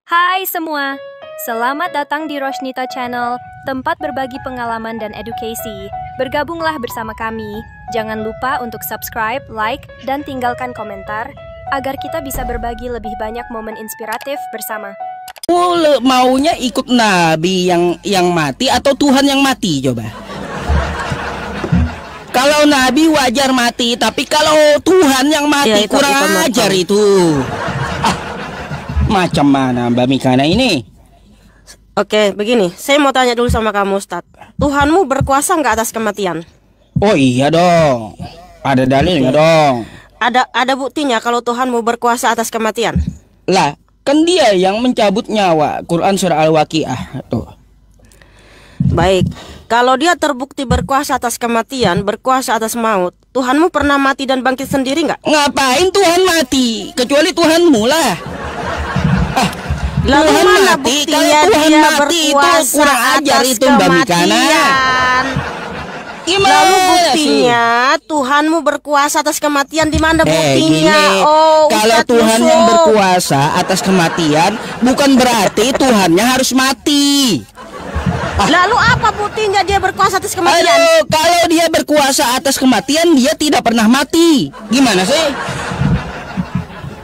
Hai semua, selamat datang di Rosnita Channel, tempat berbagi pengalaman dan edukasi. Bergabunglah bersama kami. Jangan lupa untuk subscribe, like, dan tinggalkan komentar, agar kita bisa berbagi lebih banyak momen inspiratif bersama. Maunya ikut Nabi yang mati atau Tuhan yang mati, coba? Kalau Nabi wajar mati, tapi kalau Tuhan yang mati ya, kurang ajar itu. Macam mana Mbak Mikana ini? Oke, begini, saya mau tanya dulu sama kamu, Ustadz. Tuhanmu berkuasa nggak atas kematian? Oh iya dong, ada dalilnya dong. Ada buktinya kalau Tuhanmu berkuasa atas kematian? Lah, kan dia yang mencabut nyawa. Quran surah Al-Waqiah tuh. Baik, kalau dia terbukti berkuasa atas kematian, berkuasa atas maut, Tuhanmu pernah mati dan bangkit sendiri nggak? Ngapain Tuhan mati? Kecuali Tuhanmu lah. Lalu Tuhan mana mati, buktinya kalau Tuhan dia mati itu berkuasa kurang ajar atas itu Mbak Mikana. kematian? Gimana Lalu sih? buktinya Tuhanmu berkuasa atas kematian, di mana buktinya? Gini, Oh, kalau Ustadz Tuhan Yusuf yang berkuasa atas kematian, bukan berarti Tuhannya harus mati. Lalu apa buktinya dia berkuasa atas kematian? Aduh, kalau dia berkuasa atas kematian, dia tidak pernah mati. Gimana sih?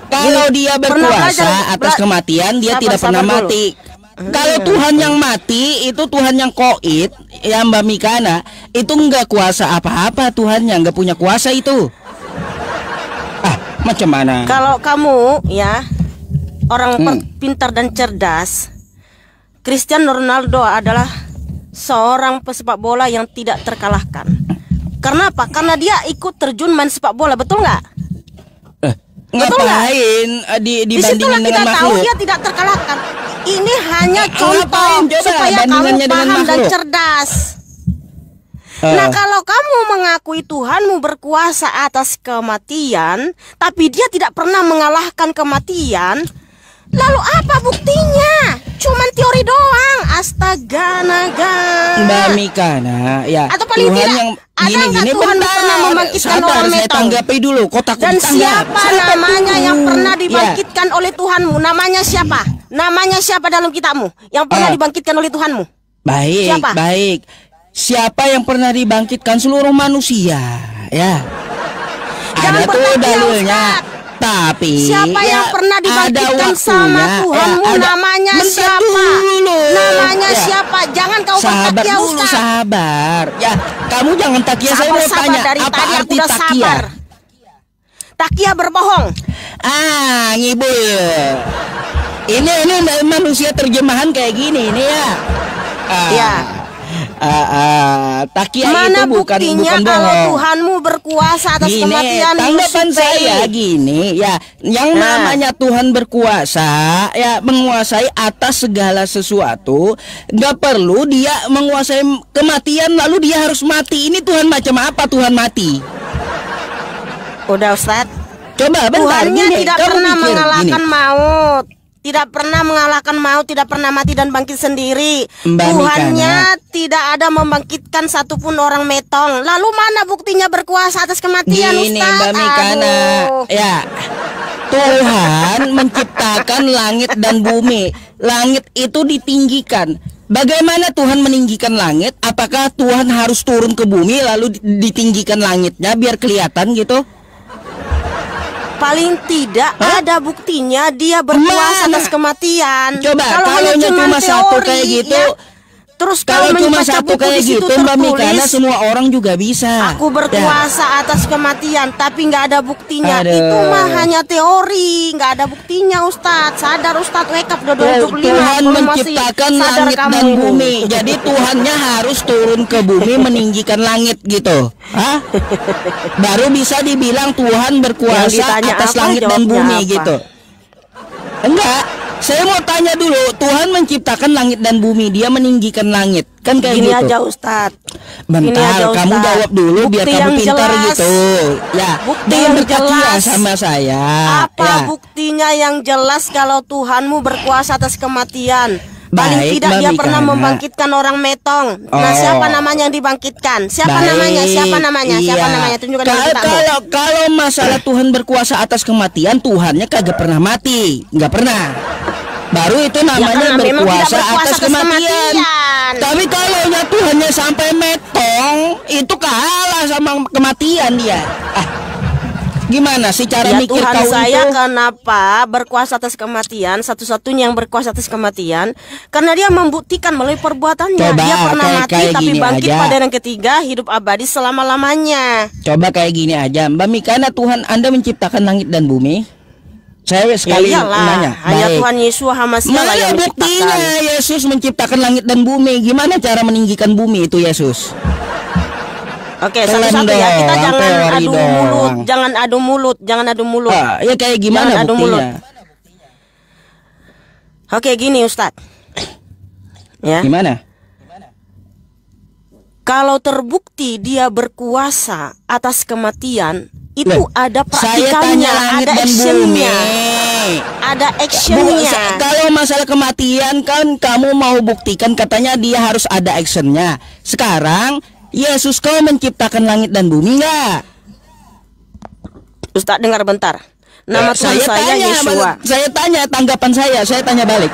Kalau dia berkuasa atas kematian, dia tidak pernah mati. Kalau Tuhan yang mati, itu Tuhan yang koid, ya Mbak Mikana, itu nggak kuasa apa-apa, Tuhannya nggak punya kuasa itu. Macam mana? Kalau kamu ya orang pintar dan cerdas, Cristiano Ronaldo adalah seorang pesepak bola yang tidak terkalahkan. Karena apa? Karena dia ikut terjun main sepak bola, betul nggak? Ngapain dibandingin dengan kita tahu makhluk? dia tidak terkalahkan. Ini hanya contoh Coba supaya kamu bandingannya dengan paham dan makhluk. cerdas. Nah, kalau kamu mengakui Tuhanmu berkuasa atas kematian, tapi dia tidak pernah mengalahkan kematian, lalu apa buktinya? Cuman teori doang. Astaga naga. Mbak Mikana, ya. Atau paling Tuhan tidak, yang ada nggak gini-gini Tuhan pernah membangkitkan orang saya metong? tanggapi dulu, kotak Dan siapa namanya yang pernah dibangkitkan oleh Tuhanmu? Namanya siapa? Namanya siapa dalam kitabmu yang pernah dibangkitkan oleh Tuhanmu? Baik, Siapa? baik. Siapa yang pernah dibangkitkan? Seluruh manusia, ya. Jangan Ada tuh bertanya, dalilnya. Ustaz. Tapi Siapa ya, yang pernah dibangkitkan ada sama waktunya, Tuhanmu? ya, ada. Namanya Bentar siapa? dulu. Namanya Ya. siapa? Jangan kau Sabar bertakia, dulu, Ustaz. sabar. Ya, kamu jangan takia. Saya mau tanya, Dari apa tadi aku arti udah takia? sabar. Takia berbohong. Ngibul. Ini manusia terjemahan kayak gini ini ya. Ya. Takia Mana itu bukan buktinya kalau bohong. Tuhanmu berkuasa atas Gini, kematian? tanggapan Yusuf? saya gini ya, yang namanya Tuhan berkuasa ya, menguasai atas segala sesuatu. Nggak perlu dia menguasai kematian lalu dia harus mati. Ini Tuhan macam apa Tuhan mati? Udah, Ustaz. Coba bentar, Tuhannya gini, tidak kamu pernah mikir, mengalahkan gini. maut. Tidak pernah mengalahkan maut, tidak pernah mati dan bangkit sendiri. Mbak Tuhannya tidak ada membangkitkan satupun orang metong. Lalu mana buktinya berkuasa atas kematian, Gini Ustaz? Mbak Mikana, Aduh. ya, Tuhan menciptakan langit dan bumi. Langit itu ditinggikan. Bagaimana Tuhan meninggikan langit? Apakah Tuhan harus turun ke bumi lalu ditinggikan langitnya biar kelihatan gitu? Paling tidak ada buktinya dia berkuasa Mana? atas kematian. Coba kalau hanya cuma satu teori, kayak gitu, ya, terus kalau kau cuma membaca satu buku kayak di situ gitu Mbak Mikana, tertulis, semua orang juga bisa. aku berkuasa atas kematian, tapi nggak ada buktinya. Aduh. Itu mah hanya teori, nggak ada buktinya, Ustadz. Sadar, Ustadz, wake up, udah 2025. Tuhan Belum masih menciptakan sadar langit kamu dan ini. bumi. Jadi Tuhannya harus turun ke bumi meninggikan langit gitu. Hah? Baru bisa dibilang Tuhan Yang berkuasa ditanya atas apa, langit dan jawabnya bumi apa? gitu. Enggak. Saya mau tanya dulu, Tuhan menciptakan langit dan bumi, dia meninggikan langit. Kan kayak Gini gitu. aja, Ustadz. Bentar, Gini aja, kamu Ustadz. jawab dulu biar Bukti kamu yang pintar jelas. gitu. Ya, Bukti jangan yang bertakia jelas. sama saya. Apa Ya. buktinya yang jelas kalau Tuhanmu berkuasa atas kematian? Paling Baik, tidak Mbak dia pernah Mikana. membangkitkan orang metong. Nah, Oh. siapa namanya yang dibangkitkan? Siapa Baik, namanya? Siapa namanya? Siapa iya. namanya? Tunjukkan dalam kitabmu. Kalau masalah Tuhan berkuasa atas kematian, Tuhannya kagak pernah mati, nggak pernah. baru itu namanya karena memang berkuasa, tidak berkuasa atas kematian. Tapi kalau Tuhannya sampai metong, itu kalah sama kematian dia. Gimana sih cara Ya mikir Tuhan kau saya itu? kenapa berkuasa atas kematian, satu-satunya yang berkuasa atas kematian, karena dia membuktikan melalui perbuatannya. Coba, Dia pernah mati kayak tapi gini bangkit aja. pada yang ketiga, hidup abadi selama-lamanya. Coba kayak gini aja, Mbak Mikana, Tuhan Anda menciptakan langit dan bumi. Saya Ya sekali iyalah, nanya. hanya Baik. Tuhan Yesus Hamasiah Mana yang buktinya menciptakan. Yesus menciptakan langit dan bumi? Gimana cara meninggikan bumi itu Yesus? Oke, Telan satu-satu ya, kita doang, jangan teori adu doang. mulut, jangan adu mulut, jangan adu mulut. Ya kayak gimana Jangan adu mulut. buktinya? Oke, gini Ustadz. Ya. Gimana? Kalau terbukti dia berkuasa atas kematian, itu Loh, ada saya tanya praktikannya, langit ada dan actionnya, bumi. ada Bu, actionnya. kalau masalah kematian kan kamu mau buktikan katanya dia harus ada actionnya. Sekarang Yesus kau menciptakan langit dan bumi nggak? Ustadz dengar bentar. Nama Tuhan saya tanya, Yeshua. Saya tanya tanggapan saya tanya balik.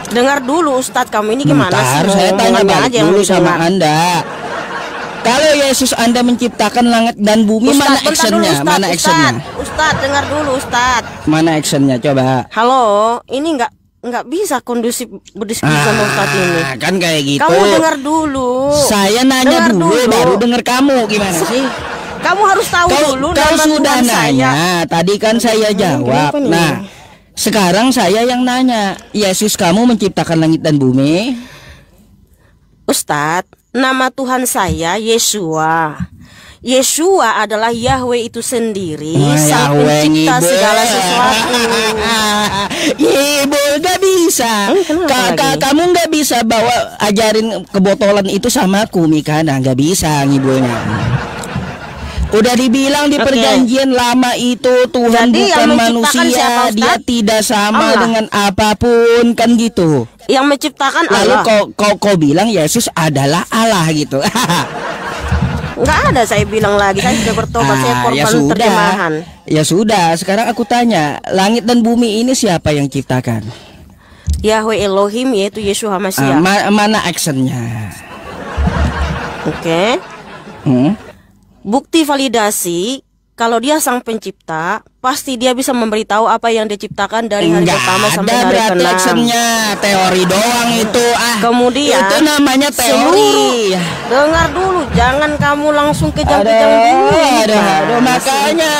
Dengar dulu Ustadz, kamu ini gimana sih? Bentar, saya tanya Omongannya balik aja yang dulu sama didengar. Anda. Kalau Yesus Anda menciptakan langit dan bumi, Ustadz, mana bentar dulu, actionnya? Ustadz, Mana actionnya? Ustadz, dengar dulu Ustadz. Mana actionnya? Coba. Halo, ini nggak bisa kondusif berdiskusi sama Ustadz ini. Kan kayak gitu. Kamu dengar dulu. Saya nanya Dengar dulu, baru dengar kamu. Gimana sih? Kamu harus tahu dulu Kau nama sudah Tuhan nanya. saya. Tadi kan saya jawab. kenapa nih? Nah, sekarang saya yang nanya. Yesus kamu menciptakan langit dan bumi? Ustadz, nama Tuhan saya Yeshua. Yeshua adalah Yahweh itu sendiri, sang Yahweh pencipta ngibul. segala sesuatu. Ngibul gak bisa. kenapa lagi? Kamu gak bisa bawa ajarin kebotolan itu sama aku, Mikana. Gak bisa ngibulnya. Udah dibilang di Oke. perjanjian lama itu Tuhan Jadi yang bukan menciptakan siapa, manusia, Ustaz? dia tidak sama Allah. dengan apapun, kan gitu. Yang menciptakan Lalu Allah. kau bilang Yesus adalah Allah gitu. Nggak ada saya bilang lagi, saya sudah bertobat, saya korban terjemahan. Ya sudah, sekarang aku tanya, langit dan bumi ini siapa yang ciptakan? Yahweh Elohim, yaitu Yesus Hamasiah. Mana actionnya? Oke. Hmm? Bukti validasi, kalau dia sang pencipta, pasti dia bisa memberitahu apa yang diciptakan dari hari Enggak pertama sampai ada hari berarti ke-6. actionnya, teori doang itu. Kemudian itu namanya teori. Dengar dulu, jangan kamu langsung kejang-kejang dulu. Aduh, makanya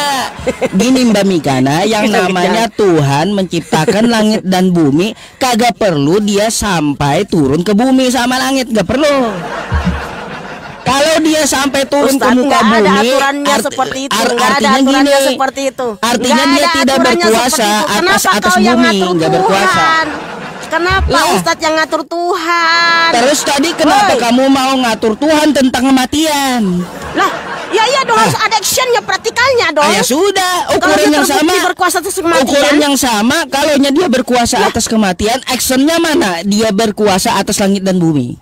gini Mbak Mikana, yang namanya Tuhan menciptakan langit dan bumi, kagak perlu dia sampai turun ke bumi sama langit, gak perlu. Kalau dia sampai turun Ustadz, ke muka nggak bumi, ada aturannya seperti itu. Nggak ada artinya aturannya gini, seperti itu. artinya Nggak dia ada tidak aturannya berkuasa seperti itu. atas Kenapa kau yang bumi, ngatur nggak berkuasa. Tuhan? Kenapa Lah. Ustadz yang ngatur Tuhan? Terus tadi kenapa Woi. kamu mau ngatur Tuhan tentang kematian? Lah, ya iya dong, harus ada actionnya, praktikalnya dong. Ya sudah, Kalau ukuran dia yang terbukti sama. berkuasa atas kematian. Ukuran yang sama, kalaunya dia berkuasa atas kematian, actionnya mana? Dia berkuasa atas langit dan bumi.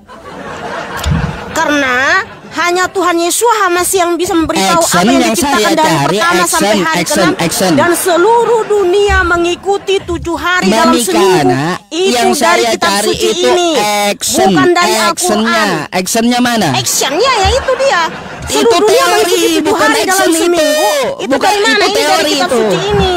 Karena hanya Tuhan Yesus Hamasi yang bisa memberitahu Action apa yang yang diciptakan saya dari cari, pertama sampai hari ke-6. action. Dan seluruh dunia mengikuti 7 hari Mbak dalam Mikana, seminggu. Itu yang dari saya kitab cari suci itu ini, action, bukan dari Al-Quran. actionnya mana? Actionnya ya itu dia. Itu Seluruh dunia teori, mengikuti 7 bukan hari dalam action itu. seminggu. Itu Bukan, dari mana? itu Ini dari teori kitab itu. suci ini.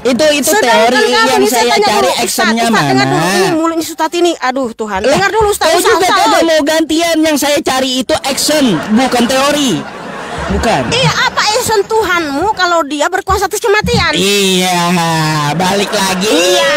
Itu Sedangkan teori kamu yang nih, saya tanya cari, dulu, actionnya Ustadz, dengar dulu, ini mana? mulutnya Ustadz ini. Aduh Tuhan, Lah, dengar dulu Ustadz. kau juga Ustadz, kagak oi. mau gantian, yang saya cari itu action, bukan teori. Bukan. Iya, apa action Tuhanmu kalau dia berkuasa atas kematian? Iya, balik lagi. Iya.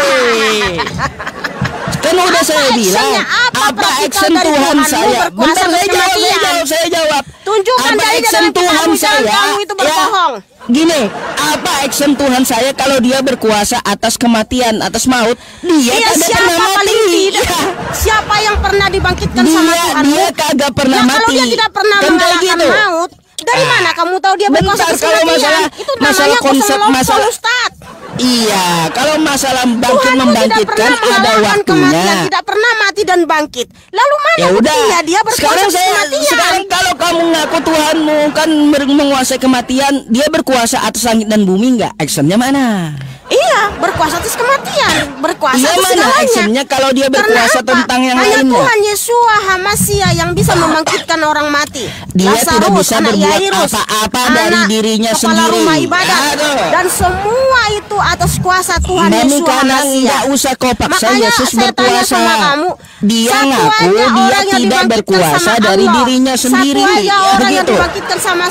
Kan udah Apa saya bilang, actionnya? Apa praktikal action dari Tuhan Tuhanmu saya? berkuasa Bentar, atas kematian? saya jawab. Tunjukkan Apa dalilnya action dalam Tuhan kitabmu, jangan saya? kamu itu berbohong. Gini, apa action Tuhan saya kalau dia berkuasa atas kematian, atas maut? Dia Iya, kagak siapa pernah paling mati. tidak? Iya. Siapa yang pernah dibangkitkan sama Dia Tuhanmu? kagak pernah Ya, mati. kalau dia tidak pernah Kan kayak mengalahkan gitu. maut, dari mana kamu tahu dia berkuasa Bentar, atas kalau kematian? Itu namanya konsep masalah Ustaz. Iya, kalau masalah bangkit Tuhanmu tidak membangkitkan pernah ada mengalahkan kematian, waktunya. tidak pernah mati dan bangkit. Lalu mana Ya udah, buktinya dia berkuasa sekarang atas kematian? sekarang kalau kamu ngaku Tuhanmu kan menguasai kematian, dia berkuasa atas langit dan bumi nggak? Actionnya mana? Iya, berkuasa atas kematian, berkuasa Iya, atas mana segalanya. actionnya kalau dia berkuasa Karena apa? tentang yang Hanya lainnya? Tuhan Yesua Hamasia yang bisa membangkitkan orang mati. Dia tidak Lazarus, bisa anak berbuat Yairus, apa-apa dari anak dirinya kepala sendiri. rumah ibadat, Aduh. dan semua itu atas kuasa Tuhan Mbak Yesua Mika, Hamasia. nggak usah kau paksa Makanya Yesus saya tanya berkuasa. sama kamu, Dia satu ngaku aja dia orang yang tidak dibangkitkan berkuasa sama dari Allah. dirinya sendiri. Satu aja Ya, orang yang begitu. dibangkitkan sama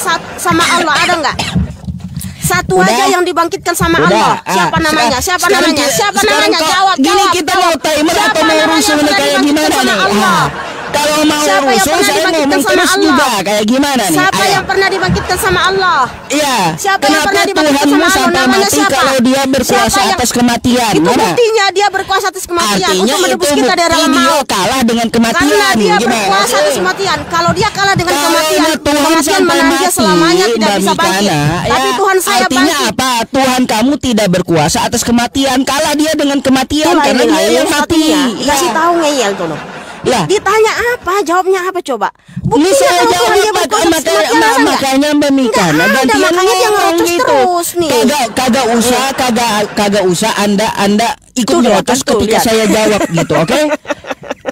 Allah, ada nggak? Satu Udah? aja yang dibangkitkan sama Udah, Allah. Siapa namanya? Siapa sekarang namanya? Siapa sekarang namanya? kok Jawab, gini, jawab. kita jawab. mau timer Siapa atau mau namanya rusuh yang nih pernah kayak dibangkitkan gimana sama nih? Allah? Kalau mau Siapa yang rusuh pernah saya dibangkitkan ngomong sama terus Allah? juga kayak gimana nih? Siapa Ayo. yang pernah dibangkitkan sama Allah? Iya. Siapa yang Kenapa pernah dibangkitkan Tuhanmu sama Allah? sampai Namanya mati siapa? kalau dia berkuasa Siapa yang- atas kematian? Itu Mana? buktinya dia berkuasa atas kematian Artinya untuk menebus itu kita dari bukti alam dia maut. kalah dengan kematian. Karena dia Gimana berkuasa sih? atas kematian. Kalau dia kalah dengan Kalau kematian, Tuhan kematian sampai menahan dia mati, selamanya tidak Mbak bisa bangkit. Mikana, Tapi ya, Tuhan saya artinya bangkit. apa? Tuhan kamu tidak berkuasa atas kematian. Kalah dia dengan kematian karena dia yang mati. Kasih tahu ngeyel tuh loh. Lah. Ditanya apa? Jawabnya apa coba? Ini Buktinya saya kalau jawab Tuhan dia berkuasa atas kematian ada nggak? makanya Mbak Mika, Nggak ada, gantian makanya dia ngomong ngerocos gitu. terus nih. Kagak usah Anda ikut Tuh, lihat, nyerocos tuh, ketika lihat. saya jawab gitu, oke?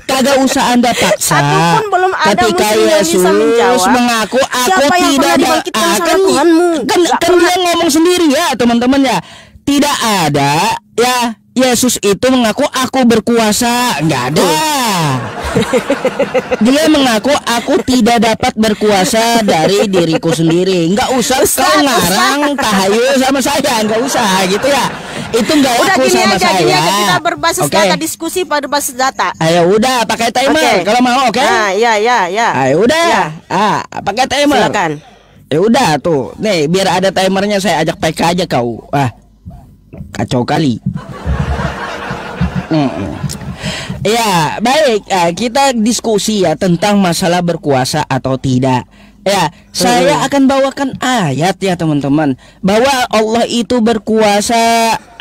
Kagak usah Anda paksa. Satu pun belum ada ketika muslim yang bisa Yesus menjawab. mengaku aku Siapa yang tidak pernah ada dibangkitkan sama kan Tuhanmu? kan, Nggak kan dia ngomong sendiri ya teman-teman ya. Tidak ada ya Yesus itu mengaku aku berkuasa, nggak ada. Dia mengaku aku tidak dapat berkuasa dari diriku sendiri. Nggak usah kau ngarang tahayul sama saya, nggak usah gitu ya. Itu nggak Udah laku gini sama aja, saya. gini aja kita berbasis Oke. data, diskusi pada basis data. Ayo udah pakai timer Oke. kalau mau, oke? Ya. Ayo udah. Ya. Pakai timer. Silakan. Ya udah tuh. Nih, biar ada timernya saya ajak PK aja kau. Kacau kali. Ya, baik. Kita diskusi ya tentang masalah berkuasa atau tidak. Ya, saya akan bawakan ayat ya teman-teman, bahwa Allah itu berkuasa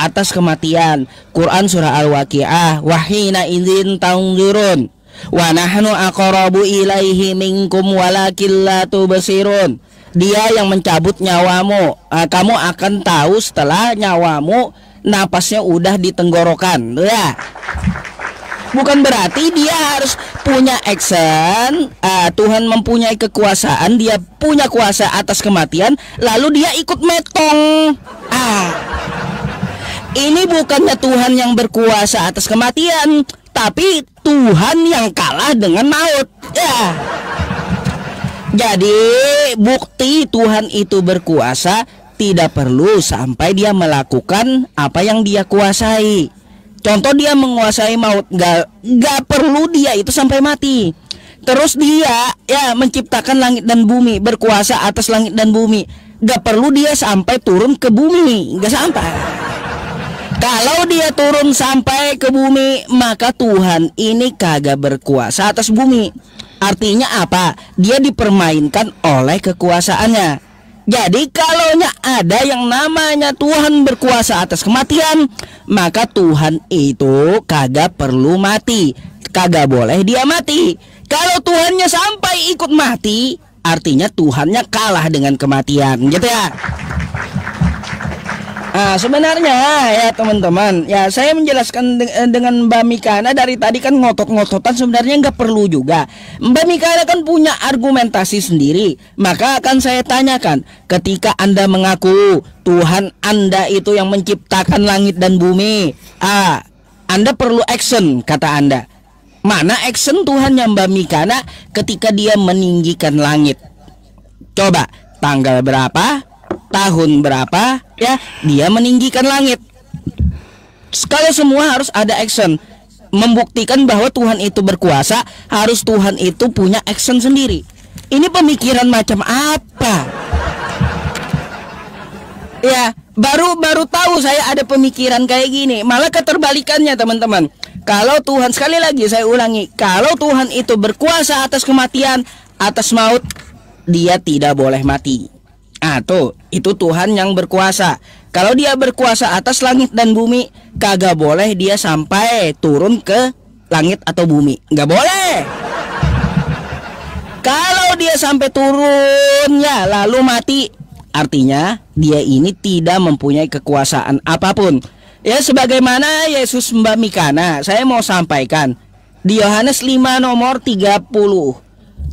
atas kematian. Quran surah Al-Waqiah, wahina idzin tanzurun wa nahnu aqrabu ilaihi minkum walakin la tubsirun. Dia yang mencabut nyawamu. Kamu akan tahu setelah nyawamu napasnya udah di tenggorokan. Ya. Bukan berarti dia harus punya action. Tuhan mempunyai kekuasaan, dia punya kuasa atas kematian, lalu dia ikut metong. Ini bukannya Tuhan yang berkuasa atas kematian, tapi Tuhan yang kalah dengan maut. Ya. Jadi bukti Tuhan itu berkuasa tidak perlu sampai dia melakukan apa yang dia kuasai. Contoh dia menguasai maut, nggak perlu dia itu sampai mati. Terus dia ya menciptakan langit dan bumi, berkuasa atas langit dan bumi, nggak perlu dia sampai turun ke bumi, nggak sampai. Kalau dia turun sampai ke bumi, maka Tuhan ini kagak berkuasa atas bumi. Artinya apa? Dia dipermainkan oleh kekuasaannya. Jadi kalau ada yang namanya Tuhan berkuasa atas kematian, maka Tuhan itu kagak perlu mati, kagak boleh dia mati. Kalau Tuhannya sampai ikut mati, artinya Tuhannya kalah dengan kematian, gitu ya. Sebenarnya ya teman-teman, ya saya menjelaskan dengan Mbak Mikana dari tadi kan ngotot-ngototan, sebenarnya nggak perlu juga. Mbak Mikana kan punya argumentasi sendiri, maka akan saya tanyakan, ketika Anda mengaku Tuhan Anda itu yang menciptakan langit dan bumi, Anda perlu action, kata Anda. Mana action Tuhannya Mbak Mikana ketika dia meninggikan langit? Coba, tanggal berapa? Tahun berapa ya dia meninggikan langit? Kalau semua harus ada action, membuktikan bahwa Tuhan itu berkuasa, harus Tuhan itu punya action sendiri. Ini pemikiran macam apa? Ya, baru tahu saya ada pemikiran kayak gini. Malah keterbalikannya teman-teman. Kalau Tuhan, sekali lagi saya ulangi, kalau Tuhan itu berkuasa atas kematian, atas maut, dia tidak boleh mati. Tuh, itu Tuhan yang berkuasa. Kalau dia berkuasa atas langit dan bumi, kagak boleh dia sampai turun ke langit atau bumi, nggak boleh. Kalau dia sampai turunnya lalu mati, Artinya dia ini tidak mempunyai kekuasaan apapun. Ya sebagaimana Yesus Mbak Mikana, saya mau sampaikan di Yohanes 5 nomor 30.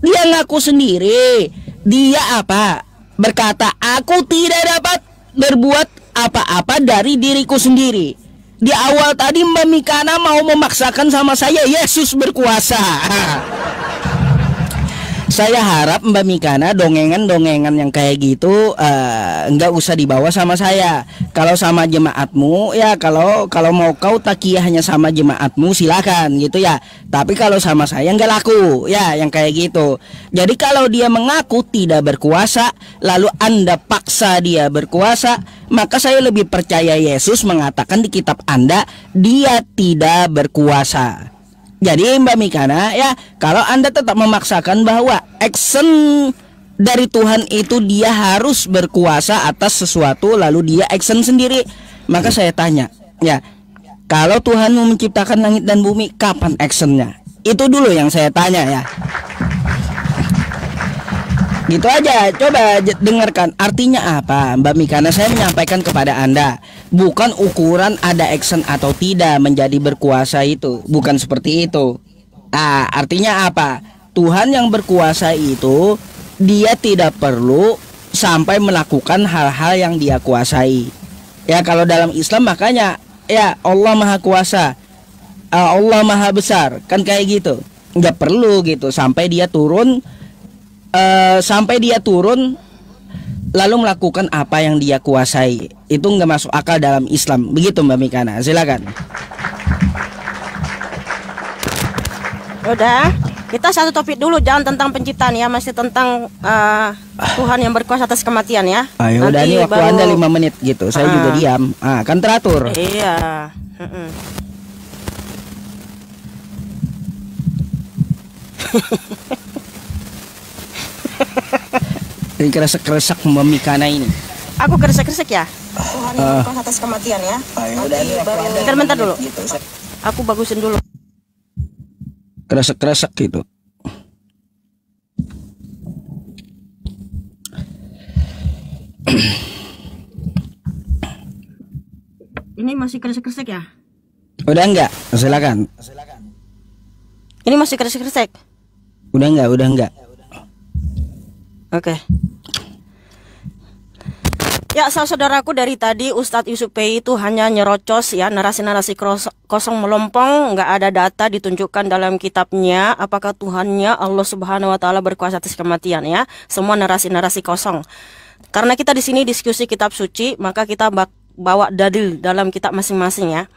Dia ngaku sendiri. Dia apa? Berkata, aku tidak dapat berbuat apa-apa dari diriku sendiri. Di awal tadi Mbak Mikana mau memaksakan sama saya Yesus berkuasa. Saya harap Mbak Mikana dongengan-dongengan yang kayak gitu nggak usah dibawa sama saya. Kalau sama jemaatmu ya, kalau mau kau takiyahnya sama jemaatmu silakan gitu ya. Tapi kalau sama saya nggak laku ya yang kayak gitu. Jadi kalau dia mengaku tidak berkuasa lalu Anda paksa dia berkuasa, maka saya lebih percaya Yesus mengatakan di kitab Anda dia tidak berkuasa. Jadi Mbak Mikana ya, kalau Anda tetap memaksakan bahwa action dari Tuhan itu dia harus berkuasa atas sesuatu lalu dia action sendiri, maka saya tanya ya, kalau Tuhan mau menciptakan langit dan bumi kapan actionnya? Itu dulu yang saya tanya ya. Gitu aja, coba dengarkan artinya apa Mbak Mikana. Saya menyampaikan kepada Anda, bukan ukuran ada action atau tidak menjadi berkuasa itu, bukan seperti itu. Artinya apa? Tuhan yang berkuasa itu dia tidak perlu sampai melakukan hal-hal yang dia kuasai. Ya kalau dalam Islam makanya ya Allah Maha Kuasa, Allah Maha Besar, kan kayak gitu. Nggak perlu gitu sampai dia turun lalu melakukan apa yang dia kuasai. Itu nggak masuk akal dalam Islam. Begitu Mbak Mikana, silakan. Udah, kita satu topik dulu, jangan tentang penciptaan ya, masih tentang Tuhan yang berkuasa atas kematian ya. Ayo udah, ini waktu Anda 5 menit gitu. Saya juga diam. Kan teratur. Iya. Ini keresek-keresek Mbak Mikana ini. Aku keresek-keresek ya. Tuhan yang berkuasa atas kematian ya. Bentar dulu. Gitu. Aku bagusin dulu. Keresek-keresek gitu. Ini masih keresek-keresek ya? Udah enggak? Silakan. Ini masih keresek-keresek. Udah enggak? Oke. Ya, saudaraku, dari tadi Ustadz Yusuf Pei itu hanya nyerocos ya, narasi-narasi kosong melompong, nggak ada data ditunjukkan dalam kitabnya apakah Tuhannya Allah Subhanahu wa taala berkuasa atas kematian ya. Semua narasi-narasi kosong. Karena kita di sini diskusi kitab suci, maka kita bawa dalil dalam kitab masing-masing ya.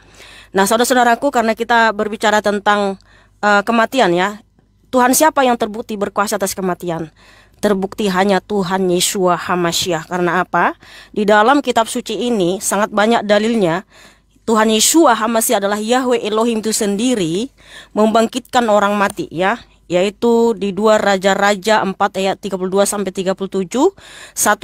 Nah, saudara-saudaraku, karena kita berbicara tentang kematian ya, Tuhan siapa yang terbukti berkuasa atas kematian? Terbukti hanya Tuhan Yeshua HaMashiach. Karena apa? Di dalam kitab suci ini sangat banyak dalilnya. Tuhan Yeshua HaMashiach adalah Yahweh Elohim itu sendiri membangkitkan orang mati ya. Yaitu di 2 Raja-Raja 4 ayat 32 sampai 37, 1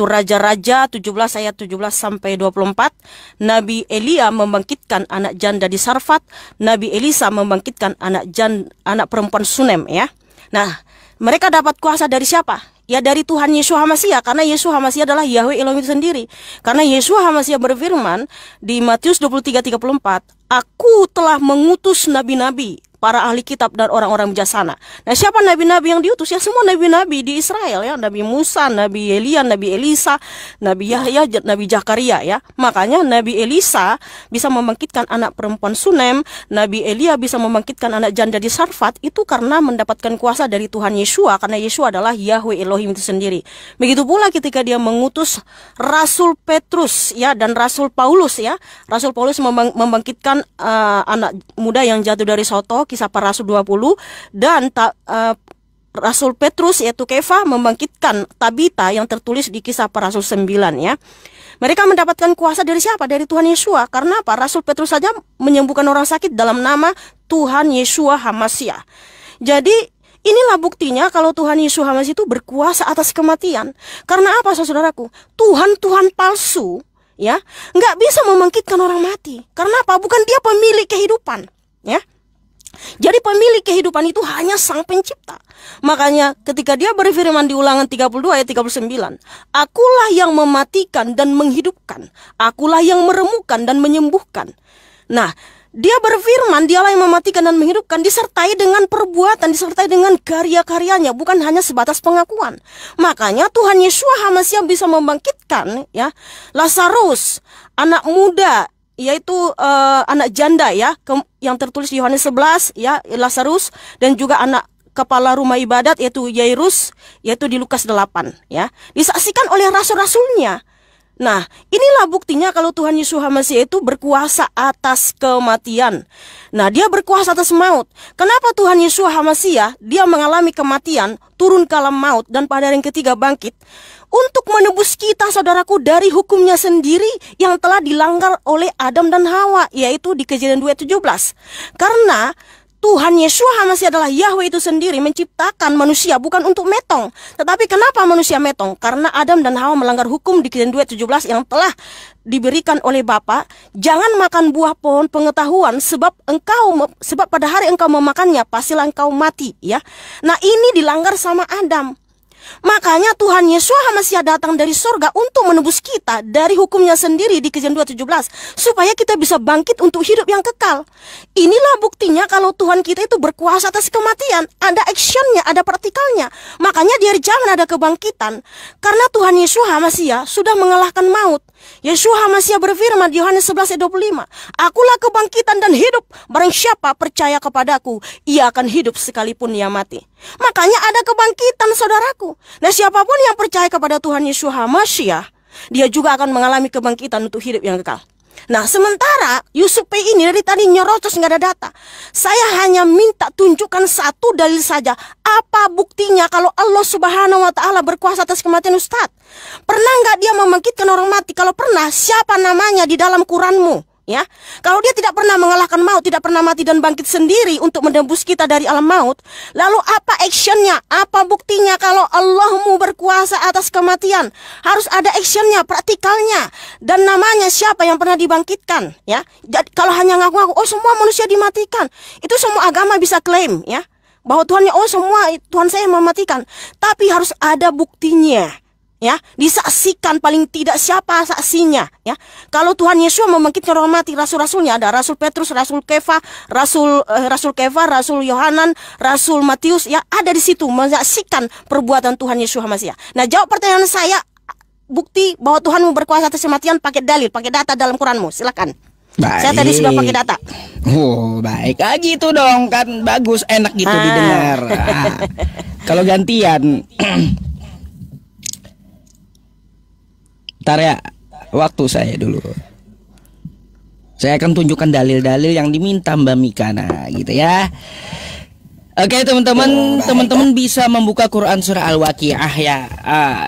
Raja-Raja 17 ayat 17 sampai 24. Nabi Elia membangkitkan anak janda di Sarfat, Nabi Elisa membangkitkan anak perempuan Sunem ya. Nah, mereka dapat kuasa dari siapa? Ya dari Tuhan Yeshua HaMashiach, karena Yeshua HaMashiach adalah Yahweh Elohim itu sendiri. Karena Yeshua HaMashiach berfirman di Matius 23:34, aku telah mengutus nabi-nabi, para ahli kitab dan orang-orang bijaksana. Nah, siapa nabi-nabi yang diutus? Ya semua nabi-nabi di Israel ya, Nabi Musa, Nabi Elia, Nabi Elisa, Nabi Yahya, Nabi Zakaria ya. Makanya Nabi Elisa bisa membangkitkan anak perempuan Sunem, Nabi Elia bisa membangkitkan anak janda di Sarfat, itu karena mendapatkan kuasa dari Tuhan Yeshua, karena Yeshua adalah Yahweh Elohim itu sendiri. Begitu pula ketika dia mengutus Rasul Petrus ya dan Rasul Paulus ya. Rasul Paulus membangkitkan anak muda yang jatuh dari soto, Kisah Para Rasul 20, dan Rasul Petrus yaitu Kefa membangkitkan Tabita yang tertulis di Kisah Para Rasul 9 ya. Mereka mendapatkan kuasa dari siapa? Dari Tuhan Yeshua. Karena apa? Rasul Petrus saja menyembuhkan orang sakit dalam nama Tuhan Yeshua HaMashiach. Jadi inilah buktinya kalau Tuhan Yeshua HaMashiach itu berkuasa atas kematian. Karena apa, saudaraku? Tuhan palsu ya nggak bisa membangkitkan orang mati. Karena apa? Bukan dia pemilik kehidupan ya. Jadi pemilik kehidupan itu hanya Sang Pencipta. Makanya ketika dia berfirman di Ulangan 32 ayat 39, akulah yang mematikan dan menghidupkan, akulah yang meremukkan dan menyembuhkan. Nah, dia berfirman, dialah yang mematikan dan menghidupkan, disertai dengan perbuatan, disertai dengan karya-karyanya, bukan hanya sebatas pengakuan. Makanya Tuhan Yesus HaMasiah bisa membangkitkan ya Lazarus, anak muda, yaitu anak janda ya, yang tertulis di Yohanes 11 ya, Lazarus, dan juga anak kepala rumah ibadat yaitu Yairus, yaitu di Lukas 8 ya, disaksikan oleh rasul-rasulnya. Nah, inilah buktinya kalau Tuhan Yesus HaMasiah itu berkuasa atas kematian. Nah, dia berkuasa atas maut. Kenapa Tuhan Yesus HaMasiah dia mengalami kematian, turun ke alam maut, dan pada hari yang ketiga bangkit? Untuk menebus kita, saudaraku, dari hukumnya sendiri yang telah dilanggar oleh Adam dan Hawa, yaitu di Kejadian 2:17. Karena Tuhan Yesus HaMasiah adalah Yahweh itu sendiri menciptakan manusia bukan untuk metong. Tetapi kenapa manusia metong? Karena Adam dan Hawa melanggar hukum di Kejadian 2:17 yang telah diberikan oleh Bapa. Jangan makan buah pohon pengetahuan sebab pada hari engkau memakannya pastilah engkau mati ya. Nah, ini dilanggar sama Adam. Makanya Tuhan Yesus HaMasiah datang dari sorga untuk menebus kita dari hukumnya sendiri di Kejadian 2:17, supaya kita bisa bangkit untuk hidup yang kekal. Inilah buktinya kalau Tuhan kita itu berkuasa atas kematian. Ada actionnya, ada praktikalnya. Makanya di hari zaman ada kebangkitan, karena Tuhan Yesus HaMasiah sudah mengalahkan maut. Yesus HaMasiah berfirman di Yohanes 11 ayat 25, akulah kebangkitan dan hidup, barang siapa percaya kepadaku, ia akan hidup sekalipun ia mati. Makanya ada kebangkitan, saudaraku. Nah, siapapun yang percaya kepada Tuhan Yesus HaMasiah, dia juga akan mengalami kebangkitan untuk hidup yang kekal. Nah, sementara Yusuf P ini dari tadi nyerocos nggak ada data. Saya hanya minta tunjukkan satu dalil saja. Apa buktinya kalau Allah Subhanahu wa Ta'ala berkuasa atas kematian, Ustadz? Pernah nggak dia membangkitkan orang mati? Kalau pernah, siapa namanya di dalam Quranmu? Ya, kalau dia tidak pernah mengalahkan maut, tidak pernah mati dan bangkit sendiri untuk menembus kita dari alam maut, lalu apa actionnya? Apa buktinya kalau Allahmu berkuasa atas kematian? Harus ada actionnya, praktikalnya, dan namanya siapa yang pernah dibangkitkan? Ya, jadi, kalau hanya ngaku-ngaku, oh semua manusia dimatikan, itu semua agama bisa klaim, ya, bahwa Tuhannya, oh semua Tuhan saya mematikan, tapi harus ada buktinya. Ya, disaksikan paling tidak siapa saksinya ya. Kalau Tuhan Yesus membangkitkan orang mati, rasul-rasulnya ada Rasul Petrus, Rasul Kefa, Rasul Yohanan, Rasul Matius ya, ada di situ menyaksikan perbuatan Tuhan Yesus HaMasiah. Nah, jawab pertanyaan saya, bukti bahwa Tuhanmu berkuasa atas kematian pakai dalil, pakai data dalam Quranmu, silakan. Baik. Saya tadi sudah pakai data. Oh, baik. Gitu dong, kan bagus, enak gitu didengar. Kalau gantian ntar ya, waktu saya dulu. Saya akan tunjukkan dalil-dalil yang diminta Mbak Mika, nah gitu ya. Oke teman-teman bisa membuka Quran surah Al-Waqiah ya.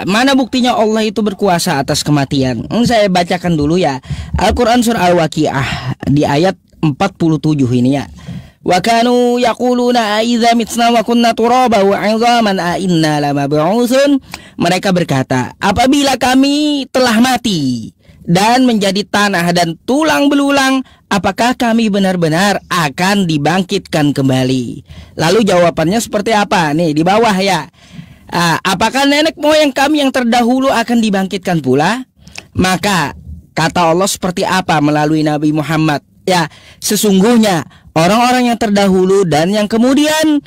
Mana buktinya Allah itu berkuasa atas kematian? Saya bacakan dulu ya. Al-Quran surah Al-Waqiah di ayat 47 ini ya. Wa kanu yaquluna aidza mitna wa kunna turaba wa 'idhaman a inna lamab'utsun. Mereka berkata, apabila kami telah mati dan menjadi tanah dan tulang belulang, apakah kami benar-benar akan dibangkitkan kembali? Lalu jawabannya seperti apa? Nih di bawah ya. Apakah nenek moyang kami yang terdahulu akan dibangkitkan pula? Maka kata Allah seperti apa melalui Nabi Muhammad? Ya, sesungguhnya orang-orang yang terdahulu dan yang kemudian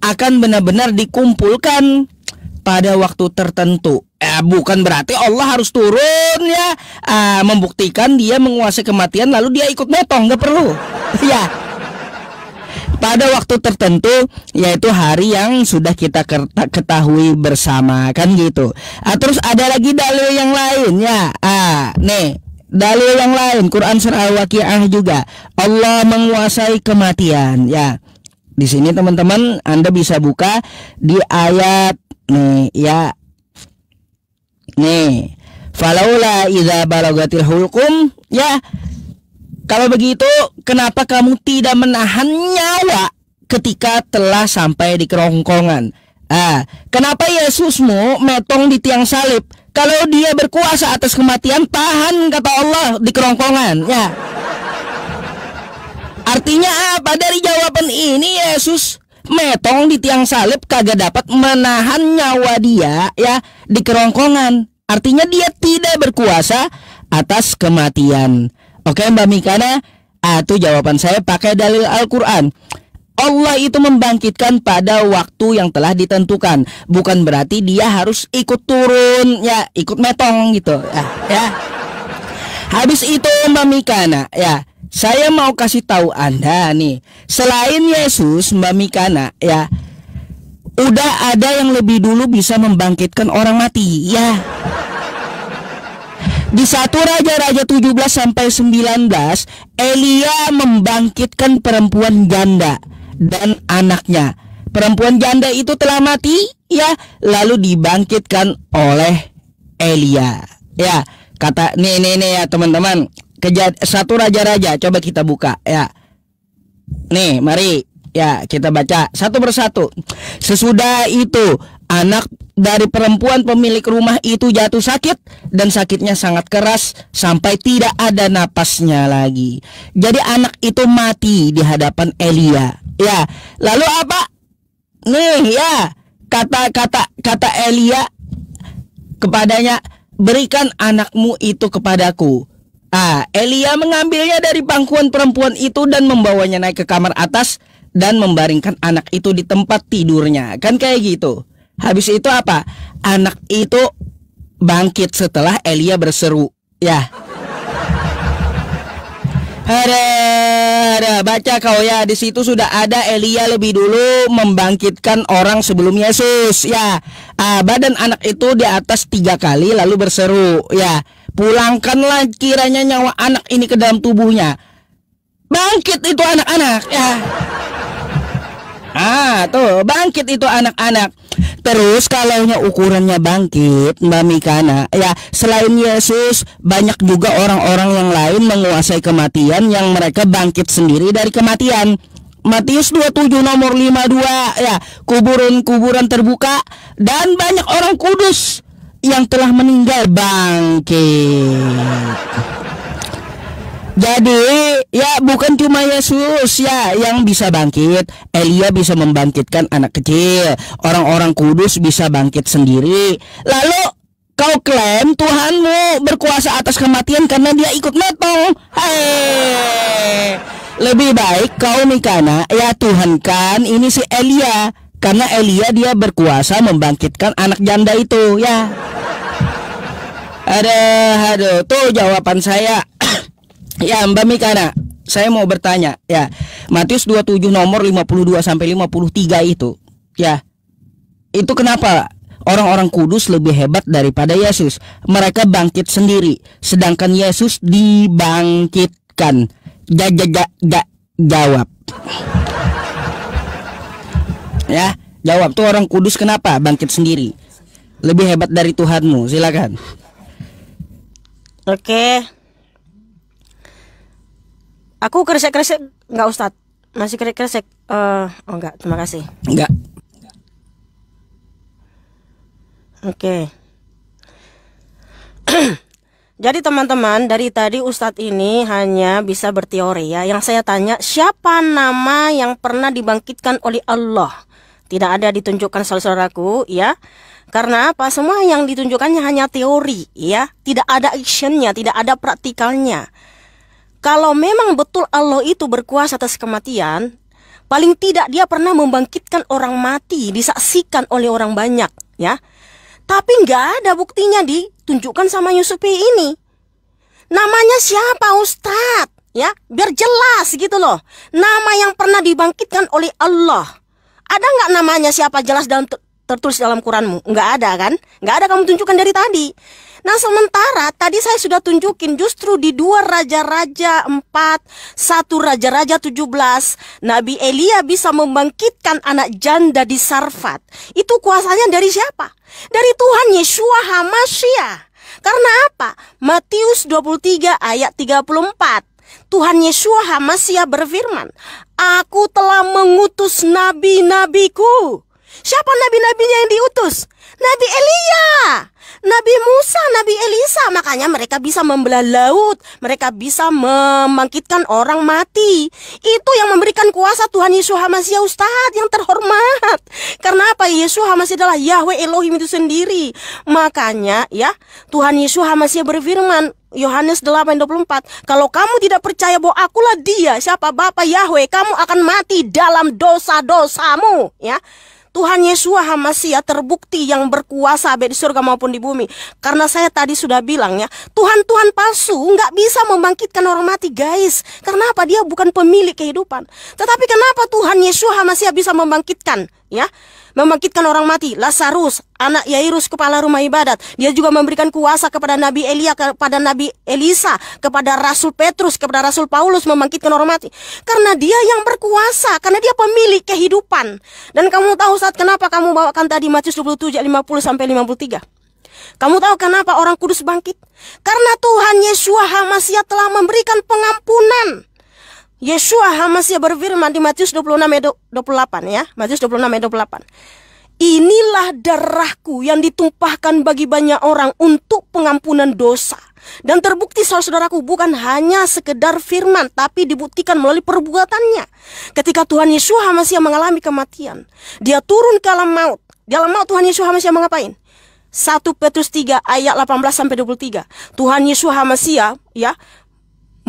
akan benar-benar dikumpulkan pada waktu tertentu. Bukan berarti Allah harus turun ya, membuktikan dia menguasai kematian lalu dia ikut motong, nggak perlu. Ya, pada waktu tertentu, yaitu hari yang sudah kita ketahui bersama, kan gitu. Terus ada lagi dalil yang lain ya. Nih dalil yang lain, Quran surah Al-Waqiah juga, Allah menguasai kematian ya. Di sini teman-teman Anda bisa buka di ayat nih ya. Nih, falaula idza balagatil hulqum ya. Kalau begitu, kenapa kamu tidak menahan nyawa ketika telah sampai di kerongkongan? Kenapa Yesusmu metong di tiang salib? Kalau dia berkuasa atas kematian, tahan kata Allah di kerongkongan ya. Artinya apa dari jawaban ini? Yesus metong di tiang salib kagak dapat menahan nyawa dia ya di kerongkongan. Artinya dia tidak berkuasa atas kematian. Oke Mbak Mikana, itu jawaban saya pakai dalil Al-Quran. Allah itu membangkitkan pada waktu yang telah ditentukan. Bukan berarti dia harus ikut turun ya, ikut metong gitu ya. Habis itu Mbak Mikana ya, saya mau kasih tahu Anda nih, selain Yesus Mbak Mikana ya, udah ada yang lebih dulu bisa membangkitkan orang mati ya. Di 1 Raja-Raja 17-19, Elia membangkitkan perempuan janda dan anaknya. Perempuan janda itu telah mati ya, lalu dibangkitkan oleh Elia ya. Kata nih ya teman-teman, 1 Raja-Raja coba kita buka ya. Nih mari ya kita baca satu persatu. Sesudah itu anak dari perempuan pemilik rumah itu jatuh sakit, dan sakitnya sangat keras sampai tidak ada napasnya lagi. Jadi anak itu mati di hadapan Elia ya. Lalu apa? Nih ya, kata Elia kepadanya, berikan anakmu itu kepadaku. Elia mengambilnya dari pangkuan perempuan itu dan membawanya naik ke kamar atas dan membaringkan anak itu di tempat tidurnya. Kan kayak gitu. Habis itu apa? Anak itu bangkit setelah Elia berseru ya. Ada baca kau ya, di situ sudah ada Elia lebih dulu membangkitkan orang sebelum Yesus ya. Badan anak itu di atas 3 kali lalu berseru ya, pulangkanlah kiranya nyawa anak ini ke dalam tubuhnya. Bangkit itu anak-anak ya. Tuh bangkit itu anak-anak. Terus kalaunya ukurannya bangkit Mbak Mikana ya, selain Yesus banyak juga orang-orang yang lain menguasai kematian yang mereka bangkit sendiri dari kematian. Matius 27 nomor 52 ya, kuburan terbuka dan banyak orang kudus yang telah meninggal bangkit. Jadi ya bukan cuma Yesus ya yang bisa bangkit. Elia bisa membangkitkan anak kecil, orang-orang kudus bisa bangkit sendiri. Lalu kau klaim Tuhanmu berkuasa atas kematian karena dia ikut metong. Lebih baik kau Mikana ya Tuhan kan ini si Elia, karena Elia dia berkuasa membangkitkan anak janda itu ya. Aduh, tuh jawaban saya. Ya Mbak Mikana, saya mau bertanya ya, Matius 27 nomor 52 sampai 53 itu ya, itu kenapa orang-orang kudus lebih hebat daripada Yesus? Mereka bangkit sendiri, sedangkan Yesus dibangkitkan. Jawab ya, jawab tuh orang kudus kenapa bangkit sendiri, lebih hebat dari Tuhanmu. Silakan. Oke. Aku kresek-kresek enggak Ustadz? Masih kresek-kresek? Enggak, terima kasih. Enggak. Oke. Jadi teman-teman, dari tadi Ustadz ini hanya bisa berteori ya. Yang saya tanya, siapa nama yang pernah dibangkitkan oleh Allah? Tidak ada ditunjukkan saudaraku ya. Karena apa? Semua yang ditunjukkannya hanya teori ya. Tidak ada actionnya, tidak ada praktikalnya. Kalau memang betul Allah itu berkuasa atas kematian, paling tidak dia pernah membangkitkan orang mati, disaksikan oleh orang banyak ya. Tapi nggak ada buktinya ditunjukkan sama Yusuf ini. Namanya siapa Ustadz? Ya, biar jelas gitu loh. Nama yang pernah dibangkitkan oleh Allah. Ada nggak namanya siapa jelas dalam tertulis dalam Quranmu? Nggak ada kan? Nggak ada kamu tunjukkan dari tadi. Nah sementara tadi saya sudah tunjukin justru di 2 Raja-Raja 4, 1 Raja-Raja 17, Nabi Elia bisa membangkitkan anak janda di Sarfat. Itu kuasanya dari siapa? Dari Tuhan Yeshua HaMashiach. Karena apa? Matius 23 ayat 34. Tuhan Yeshua HaMashiach berfirman, Aku telah mengutus nabi-nabiku Siapa nabi-nabinya yang diutus? Nabi Elia, Nabi Musa, Nabi Elisa. Makanya mereka bisa membelah laut, mereka bisa membangkitkan orang mati. Itu yang memberikan kuasa Tuhan Yesus HaMashiach, Ustadz yang terhormat. Karena apa? Yesus HaMashiach adalah Yahweh Elohim itu sendiri. Makanya ya, Tuhan Yesus HaMashiach berfirman, Yohanes 8:24, kalau kamu tidak percaya bahwa akulah dia, siapa Bapa Yahweh, kamu akan mati dalam dosa-dosamu. Ya, Tuhan Yesus HaMashiach terbukti yang berkuasa baik di surga maupun di bumi. Karena saya tadi sudah bilang ya, Tuhan-Tuhan palsu nggak bisa membangkitkan orang mati, guys. Karena apa? Dia bukan pemilik kehidupan. Tetapi kenapa Tuhan Yesus HaMashiach bisa membangkitkan? Ya, membangkitkan orang mati. Lazarus, anak Yairus, kepala rumah ibadat. Dia juga memberikan kuasa kepada Nabi Elia, kepada Nabi Elisa, kepada Rasul Petrus, kepada Rasul Paulus membangkitkan orang mati. Karena dia yang berkuasa, karena dia pemilik kehidupan. Dan kamu tahu saat kenapa kamu bawakan tadi Matius 27:50-53? Kamu tahu kenapa orang kudus bangkit? Karena Tuhan Yesus HaMashiach telah memberikan pengampunan. Yesus HaMashiach berfirman di Matius 26:28 ya. Matius 26:28. Inilah darahku yang ditumpahkan bagi banyak orang untuk pengampunan dosa. Dan terbukti saudaraku, bukan hanya sekedar firman, tapi dibuktikan melalui perbuatannya. Ketika Tuhan Yesus HaMashiach mengalami kematian, dia turun ke alam maut. Di alam maut Tuhan Yesus HaMashiach mengapain? 1 Petrus 3 ayat 18-23. Tuhan Yesus HaMashiach ya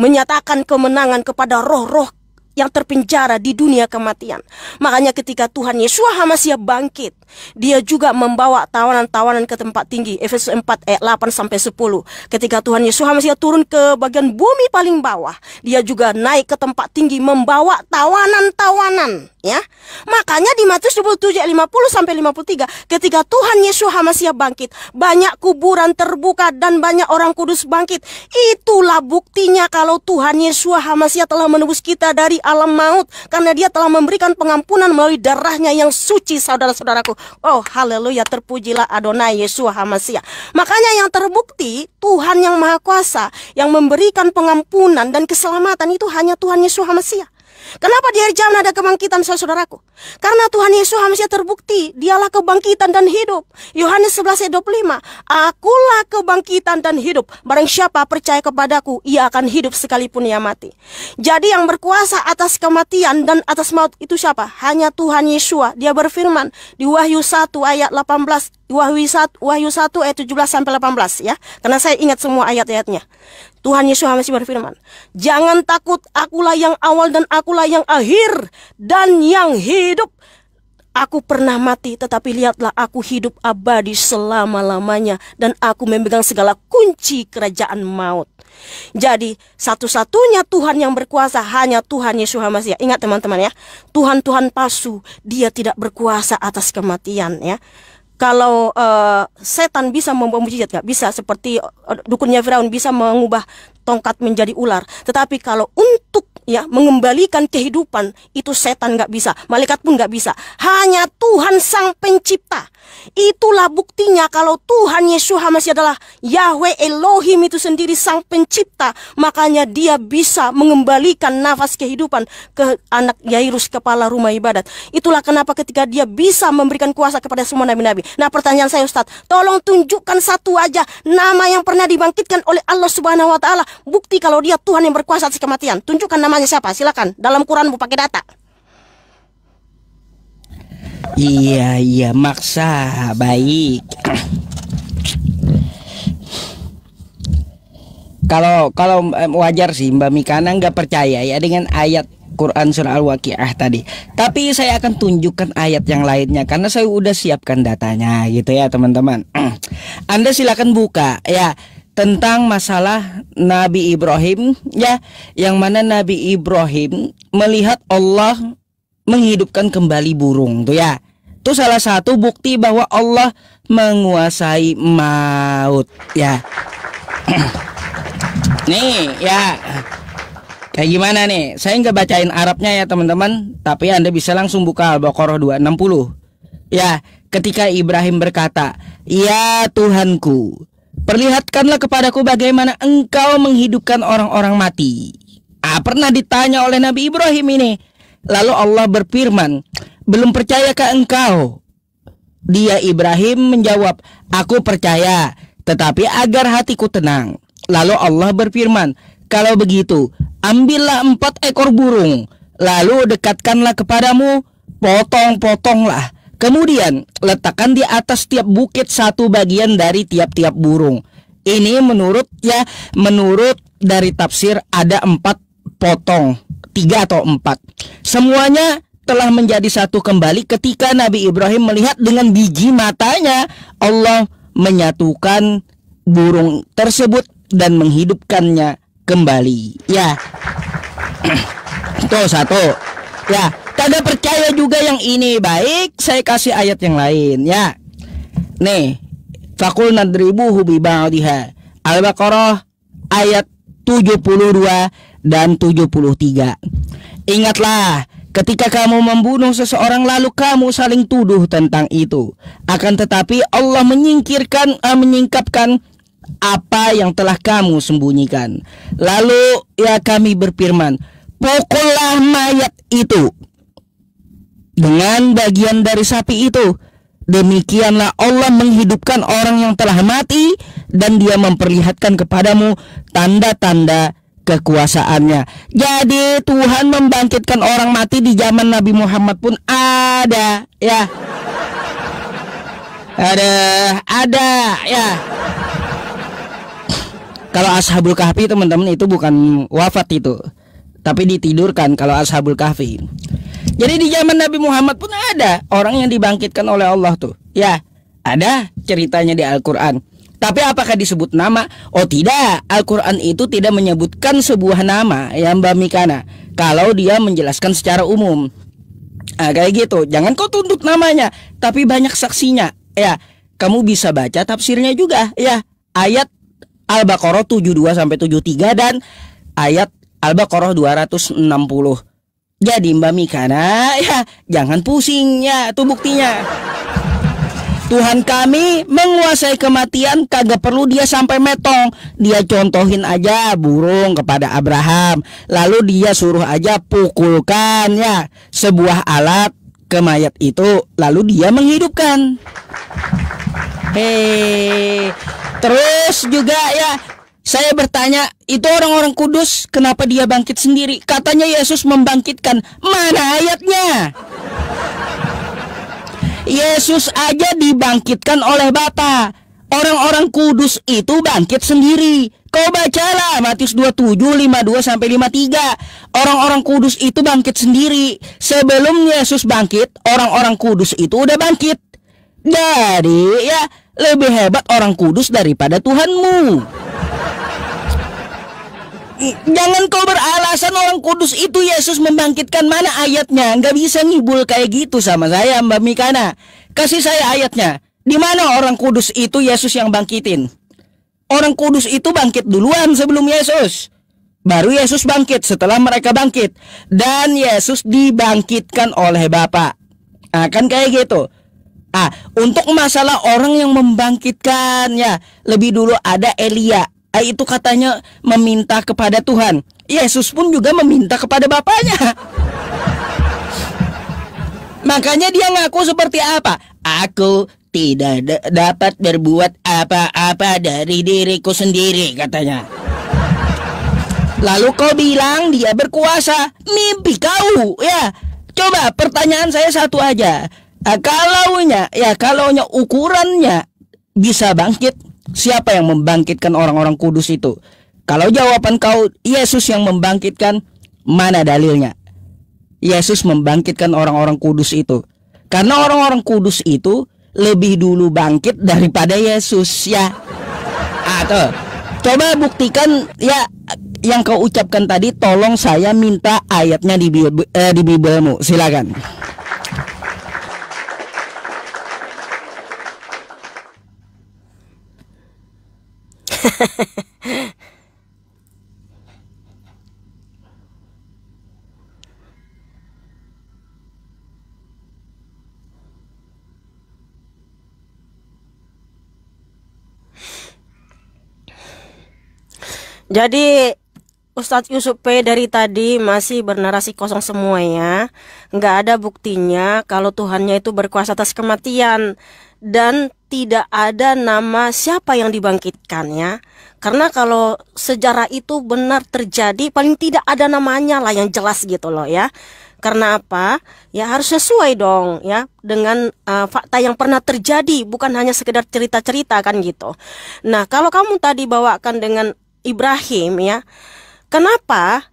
menyatakan kemenangan kepada roh-roh yang terpenjara di dunia kematian. Makanya ketika Tuhan Yesus HaMashiach bangkit, dia juga membawa tawanan-tawanan ke tempat tinggi. Efesus 4 ayat 8-10. Ketika Tuhan Yesus HaMashiach turun ke bagian bumi paling bawah, dia juga naik ke tempat tinggi membawa tawanan-tawanan. Ya, makanya di Matius 27 ayat 50-53, ketika Tuhan Yesus HaMashiach bangkit, banyak kuburan terbuka dan banyak orang kudus bangkit. Itulah buktinya kalau Tuhan Yesus HaMashiach telah menebus kita dari alam maut, karena dia telah memberikan pengampunan melalui darahnya yang suci, saudara-saudaraku. Oh, haleluya, terpujilah Adonai Yesus HaMashiach. Makanya yang terbukti Tuhan yang Maha Kuasa yang memberikan pengampunan dan keselamatan itu hanya Tuhan Yesus HaMashiach. Kenapa di hari zaman ada kebangkitan, saudaraku? Karena Tuhan Yesus HaMashiach terbukti dialah kebangkitan dan hidup. Yohanes 11 ayat 25, akulah kebangkitan dan hidup. Barang siapa percaya kepadaku, ia akan hidup sekalipun ia mati. Jadi yang berkuasa atas kematian dan atas maut itu siapa? Hanya Tuhan Yesus. Dia berfirman di Wahyu 1 ayat 18, Wahyu 1 ayat 17-18 ya. Karena saya ingat semua ayat-ayatnya. Tuhan Yesus HaMashiach berfirman, jangan takut, akulah yang awal dan akulah yang akhir dan yang hidup. Aku pernah mati, tetapi lihatlah aku hidup abadi selama-lamanya, dan aku memegang segala kunci kerajaan maut. Jadi satu-satunya Tuhan yang berkuasa hanya Tuhan Yesus HaMashiach. Ingat teman-teman ya, Tuhan-Tuhan palsu, dia tidak berkuasa atas kematian ya. Kalau setan bisa membawa mujizat, nggak bisa. Seperti dukunnya Firaun bisa mengubah tongkat menjadi ular. Tetapi kalau untuk ya mengembalikan kehidupan, itu setan nggak bisa, malaikat pun nggak bisa. Hanya Tuhan Sang Pencipta. Itulah buktinya kalau Tuhan Yesus HaMashiach adalah Yahweh Elohim itu sendiri, Sang Pencipta. Makanya dia bisa mengembalikan nafas kehidupan ke anak Yairus, kepala rumah ibadat. Itulah kenapa ketika dia bisa memberikan kuasa kepada semua nabi-nabi. Nah, pertanyaan saya, Ustadz, tolong tunjukkan satu aja nama yang pernah dibangkitkan oleh Allah Subhanahu wa Ta'ala, bukti kalau dia Tuhan yang berkuasa atas kematian. Tunjukkan namanya siapa, silakan. Dalam Quran pakai data. Iya, maksa. Baik. Kalau wajar sih Mbak Mikana nggak percaya ya dengan ayat Quran surah Al-Waqiah tadi. Tapi saya akan tunjukkan ayat yang lainnya karena saya udah siapkan datanya gitu ya teman-teman. Anda silakan buka ya tentang masalah Nabi Ibrahim ya, yang mana Nabi Ibrahim melihat Allah menghidupkan kembali burung tuh ya. Itu salah satu bukti bahwa Allah menguasai maut ya. Nih ya, kayak gimana nih? Saya nggak bacain Arabnya ya teman-teman, tapi Anda bisa langsung buka Al-Baqarah 260. Ya, ketika Ibrahim berkata, "Ya Tuhanku, perlihatkanlah kepadaku bagaimana Engkau menghidupkan orang-orang mati." Pernah ditanya oleh Nabi Ibrahim ini. Lalu Allah berfirman, "Belum percayakah engkau? Dia Ibrahim menjawab, "Aku percaya, tetapi agar hatiku tenang." Lalu Allah berfirman, "Kalau begitu, ambillah 4 ekor burung, lalu dekatkanlah kepadamu, potong-potonglah. Kemudian letakkan di atas tiap bukit satu bagian dari tiap-tiap burung." Ini menurut dari tafsir ada 4 potong, 3 atau 4. Semuanya telah menjadi satu kembali ketika Nabi Ibrahim melihat dengan biji matanya Allah menyatukan burung tersebut dan menghidupkannya kembali. Ya. Tuh satu. Ya, kagak percaya juga yang ini. Baik, saya kasih ayat yang lain ya. Nih, faqul nadribuhu bi ba'dihha. Al-Baqarah ayat 72 dan 73. Ingatlah ketika kamu membunuh seseorang lalu kamu saling tuduh tentang itu. Akan tetapi Allah menyingkapkan apa yang telah kamu sembunyikan. Lalu ya kami berfirman, pukullah mayat itu dengan bagian dari sapi itu. Demikianlah Allah menghidupkan orang yang telah mati dan Dia memperlihatkan kepadamu tanda-tanda kekuasaannya. Jadi Tuhan membangkitkan orang mati di zaman Nabi Muhammad pun ada ya. Ada ya. Kalau Ashabul Kahfi teman-teman itu bukan wafat itu, tapi ditidurkan kalau Ashabul Kahfi. Jadi di zaman Nabi Muhammad pun ada orang yang dibangkitkan oleh Allah tuh. Ya, ada ceritanya di Al-Quran. Tapi apakah disebut nama? Oh tidak, Al-Quran itu tidak menyebutkan sebuah nama ya Mbak Mikana, kalau dia menjelaskan secara umum. Kayak gitu, jangan kau tuntut namanya, tapi banyak saksinya. Ya, kamu bisa baca tafsirnya juga ya. Ayat Al-Baqarah 72 sampai 73 dan ayat Al-Baqarah 260. Jadi Mbak Mikana ya jangan pusing ya, itu buktinya. Tuhan kami menguasai kematian, kagak perlu dia sampai metong. Dia contohin aja burung kepada Abraham, lalu dia suruh aja pukulkan ya sebuah alat ke mayat itu, lalu dia menghidupkan. Terus juga ya saya bertanya, itu orang-orang kudus kenapa dia bangkit sendiri? Katanya Yesus membangkitkan. Mana ayatnya? Yesus aja dibangkitkan oleh Bapa. Orang-orang kudus itu bangkit sendiri. Kau bacalah Matius 27, 52 sampai 53. Orang-orang kudus itu bangkit sendiri. Sebelum Yesus bangkit, orang-orang kudus itu udah bangkit. Jadi ya lebih hebat orang kudus daripada Tuhanmu. Jangan kau beralasan orang kudus itu Yesus membangkitkan, mana ayatnya? Nggak bisa ngibul kayak gitu sama saya Mbak Mikana. Kasih saya ayatnya. Di mana orang kudus itu Yesus yang bangkitin? Orang kudus itu bangkit duluan sebelum Yesus. Baru Yesus bangkit setelah mereka bangkit. Dan Yesus dibangkitkan oleh Bapa. Kan kayak gitu. Untuk masalah orang yang membangkitkan ya, lebih dulu ada Elia. Itu katanya meminta kepada Tuhan. Yesus pun juga meminta kepada Bapaknya. Makanya dia ngaku seperti apa? Aku tidak dapat berbuat apa-apa dari diriku sendiri, katanya. Lalu kau bilang dia berkuasa. Mimpi kau ya. Coba pertanyaan saya satu aja. Kalaunya ukurannya bisa bangkit, siapa yang membangkitkan orang-orang kudus itu? Kalau jawaban kau Yesus yang membangkitkan, mana dalilnya? Yesus membangkitkan orang-orang kudus itu. Karena orang-orang kudus itu lebih dulu bangkit daripada Yesus ya. Tuh. Coba buktikan ya yang kau ucapkan tadi. Tolong saya minta ayatnya di Bibelmu. Silakan. Jadi Ustadz Yusuf P dari tadi masih bernarasi kosong semua ya. Nggak ada buktinya kalau Tuhannya itu berkuasa atas kematian. Dan tidak ada nama siapa yang dibangkitkan ya. Karena kalau sejarah itu benar terjadi, paling tidak ada namanya lah yang jelas gitu loh ya. Karena apa? Ya harus sesuai dong ya dengan fakta yang pernah terjadi, bukan hanya sekedar cerita-cerita kan gitu. Nah, kalau kamu tadi bawakan dengan Ibrahim ya, kenapa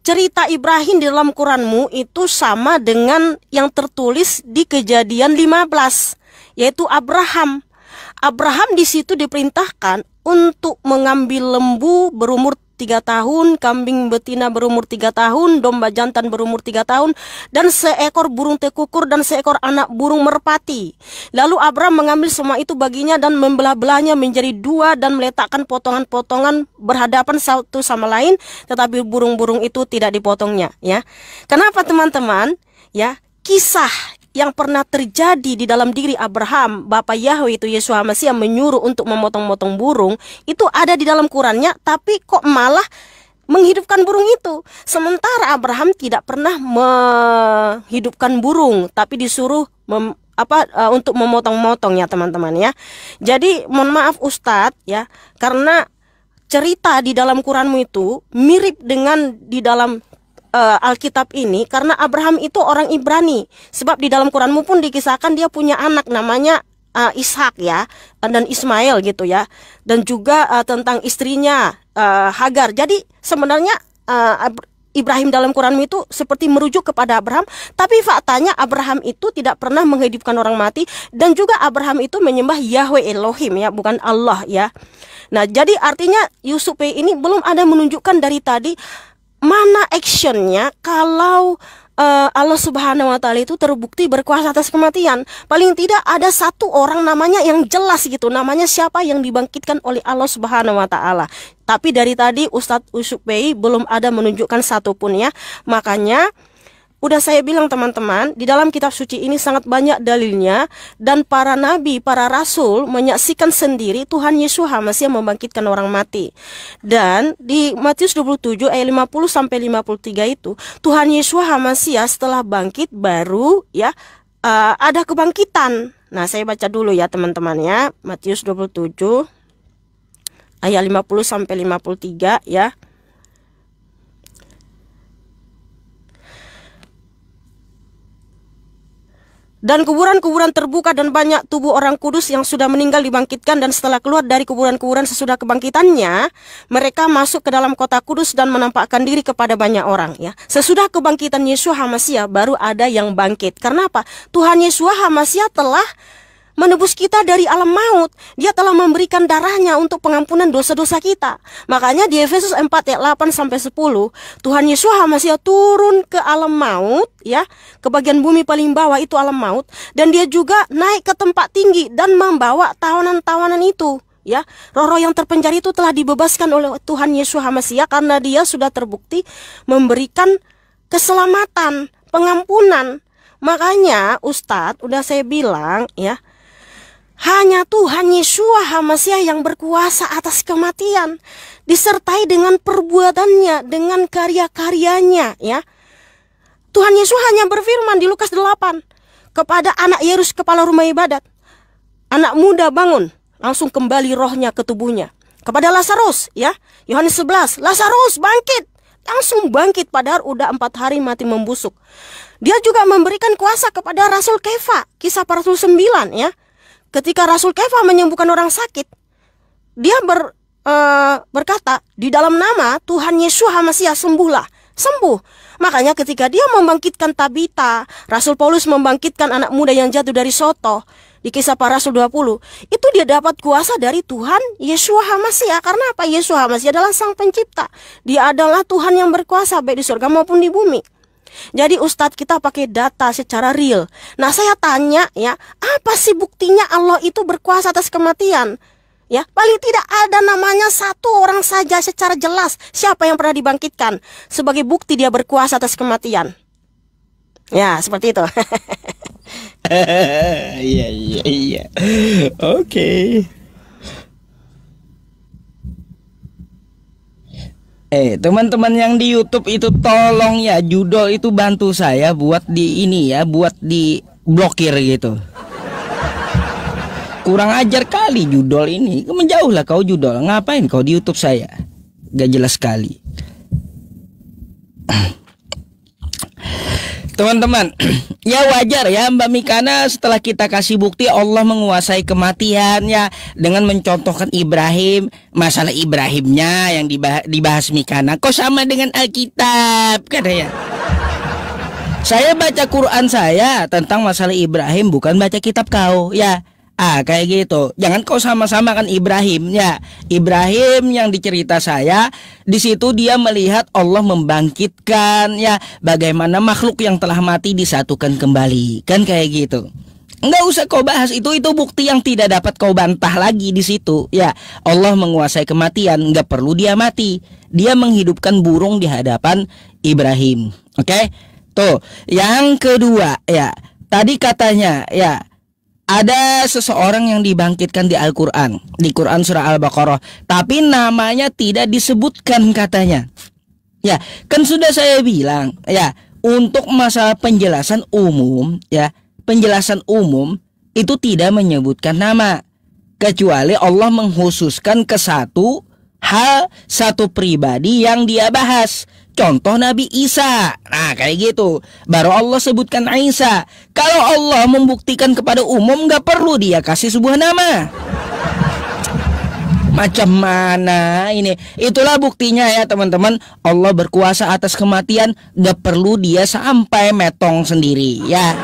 cerita Ibrahim di dalam Quranmu itu sama dengan yang tertulis di Kejadian 15, yaitu Abraham. Abraham di situ diperintahkan untuk mengambil lembu berumur 3 tahun, kambing betina berumur 3 tahun, domba jantan berumur 3 tahun, dan seekor burung tekukur dan seekor anak burung merpati. Lalu Abraham mengambil semua itu baginya dan membelah-belahnya menjadi 2 dan meletakkan potongan-potongan berhadapan satu sama lain, tetapi burung-burung itu tidak dipotongnya ya. Kenapa teman-teman? Ya, kisah yang pernah terjadi di dalam diri Abraham, Bapa Yahweh itu Yeshua Masih yang menyuruh untuk memotong-motong burung, itu ada di dalam Qurannya, tapi kok malah menghidupkan burung itu. Sementara Abraham tidak pernah menghidupkan burung, tapi disuruh untuk memotong-motong ya teman-teman ya. Jadi mohon maaf Ustadz ya, karena cerita di dalam Quranmu itu mirip dengan di dalam Alkitab ini, karena Abraham itu orang Ibrani. Sebab di dalam Quranmu pun dikisahkan dia punya anak namanya Ishak ya, dan Ismail gitu ya. Dan juga tentang istrinya Hagar. Jadi sebenarnya Ibrahim dalam Quranmu itu seperti merujuk kepada Abraham, tapi faktanya Abraham itu tidak pernah menghidupkan orang mati, dan juga Abraham itu menyembah Yahweh Elohim ya, bukan Allah ya. Nah, jadi artinya Yusuf ini belum ada menunjukkan dari tadi mana actionnya kalau Allah Subhanahu wa Ta'ala itu terbukti berkuasa atas kematian. Paling tidak ada satu orang namanya yang jelas gitu, namanya siapa yang dibangkitkan oleh Allah Subhanahu wa Ta'ala. Tapi dari tadi Ustadz Yusuf belum ada menunjukkan satupun ya. Makanya udah saya bilang teman-teman, di dalam kitab suci ini sangat banyak dalilnya, dan para nabi, para rasul menyaksikan sendiri Tuhan Yesus Masih membangkitkan orang mati. Dan di Matius 27 ayat 50 sampai 53 itu, Tuhan Yesus Masih setelah bangkit baru ya ada kebangkitan. Nah, saya baca dulu ya teman-teman ya. Matius 27 ayat 50 sampai 53 ya. Dan kuburan-kuburan terbuka dan banyak tubuh orang kudus yang sudah meninggal dibangkitkan, dan setelah keluar dari kuburan-kuburan sesudah kebangkitannya, mereka masuk ke dalam kota kudus dan menampakkan diri kepada banyak orang ya. Sesudah kebangkitan Yeshua HaMashiach baru ada yang bangkit. Karena apa? Tuhan Yeshua HaMashiach telah menebus kita dari alam maut. Dia telah memberikan darahnya untuk pengampunan dosa-dosa kita. Makanya di Efesus 4 ayat 8 sampai 10, Tuhan Yesus HaMashiach turun ke alam maut ya, ke bagian bumi paling bawah itu alam maut, dan dia juga naik ke tempat tinggi dan membawa tawanan-tawanan itu ya. Roh-roh yang terpenjara itu telah dibebaskan oleh Tuhan Yesus HaMashiach karena dia sudah terbukti memberikan keselamatan, pengampunan. Makanya Ustadz udah saya bilang ya, hanya Tuhan Yeshua HaMashiach yang berkuasa atas kematian, disertai dengan perbuatannya, dengan karya-karyanya ya. Tuhan Yesus hanya berfirman di Lukas 8 kepada anak Yairus, kepala rumah ibadat, "Anak muda bangun," langsung kembali rohnya ke tubuhnya. Kepada Lazarus ya, Yohanes 11, "Lazarus bangkit," langsung bangkit padahal udah 4 hari mati membusuk. Dia juga memberikan kuasa kepada Rasul Kefa, Kisah para Rasul 9 ya. Ketika Rasul Kefa menyembuhkan orang sakit, dia berkata, "Di dalam nama Tuhan Yesus HaMashiach sembuhlah." Sembuh. Makanya ketika dia membangkitkan Tabita, Rasul Paulus membangkitkan anak muda yang jatuh dari soto di Kisah para Rasul 20, itu dia dapat kuasa dari Tuhan Yesus HaMashiach. Karena apa? Yesus HaMashiach adalah Sang Pencipta. Dia adalah Tuhan yang berkuasa baik di surga maupun di bumi. Jadi Ustadz, kita pakai data secara real. Nah, saya tanya ya, apa sih buktinya Allah itu berkuasa atas kematian? Ya, paling tidak ada namanya satu orang saja secara jelas siapa yang pernah dibangkitkan sebagai bukti dia berkuasa atas kematian. Ya, seperti itu. Iya. Oke. Teman-teman yang di YouTube itu tolong ya, judul itu bantu saya buat di ini ya, buat di blokir gitu. Kurang ajar kali judul ini. Menjauhlah kau judul. Ngapain kau di YouTube saya? Gak jelas sekali. Teman-teman, ya wajar ya Mbak Mikana, setelah kita kasih bukti Allah menguasai kematian ya, dengan mencontohkan Ibrahim, masalah Ibrahimnya yang dibahas Mikana kok sama dengan Alkitab katanya. Saya baca Quran saya tentang masalah Ibrahim, bukan baca kitab kau ya. Kayak gitu. Jangan kau sama-samakan Ibrahim ya. Ibrahim yang dicerita saya, di situ dia melihat Allah membangkitkan ya, bagaimana makhluk yang telah mati disatukan kembali. Kan kayak gitu. Enggak usah kau bahas itu bukti yang tidak dapat kau bantah lagi di situ ya. Allah menguasai kematian, enggak perlu dia mati. Dia menghidupkan burung di hadapan Ibrahim. Oke? Tuh, yang kedua ya. Tadi katanya ya, ada seseorang yang dibangkitkan di Al-Quran, di Quran surah Al-Baqarah, tapi namanya tidak disebutkan katanya. Ya, kan sudah saya bilang ya, untuk masalah penjelasan umum ya, penjelasan umum itu tidak menyebutkan nama, kecuali Allah mengkhususkan ke satu hal, satu pribadi yang dia bahas. Contoh Nabi Isa. Nah kayak gitu, baru Allah sebutkan Isa. Kalau Allah membuktikan kepada umum, gak perlu dia kasih sebuah nama. Macam mana ini? Itulah buktinya ya teman-teman, Allah berkuasa atas kematian, gak perlu dia sampai metong sendiri ya.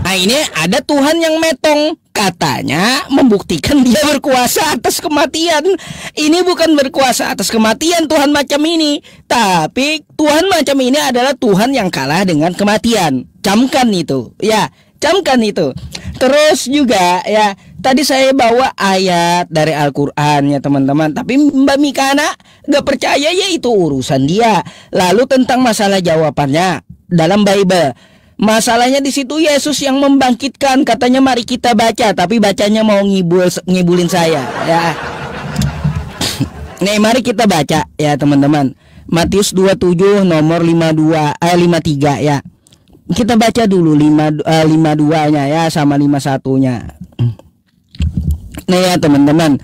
Nah ini ada Tuhan yang metong, katanya membuktikan dia berkuasa atas kematian. Ini bukan berkuasa atas kematian Tuhan macam ini, tapi Tuhan macam ini adalah Tuhan yang kalah dengan kematian. Camkan itu ya, camkan itu. Terus juga ya, tadi saya bawa ayat dari Al-Quran ya teman-teman, tapi Mbak Mikana gak percaya, ya itu urusan dia. Lalu tentang masalah jawabannya dalam Bible, masalahnya di situ Yesus yang membangkitkan, katanya mari kita baca, tapi bacanya mau ngibulin saya ya. Nih mari kita baca ya teman-teman, Matius 27 nomor 53 ya. Kita baca dulu 52-nya ya sama 51-nya. Nih ya teman-teman.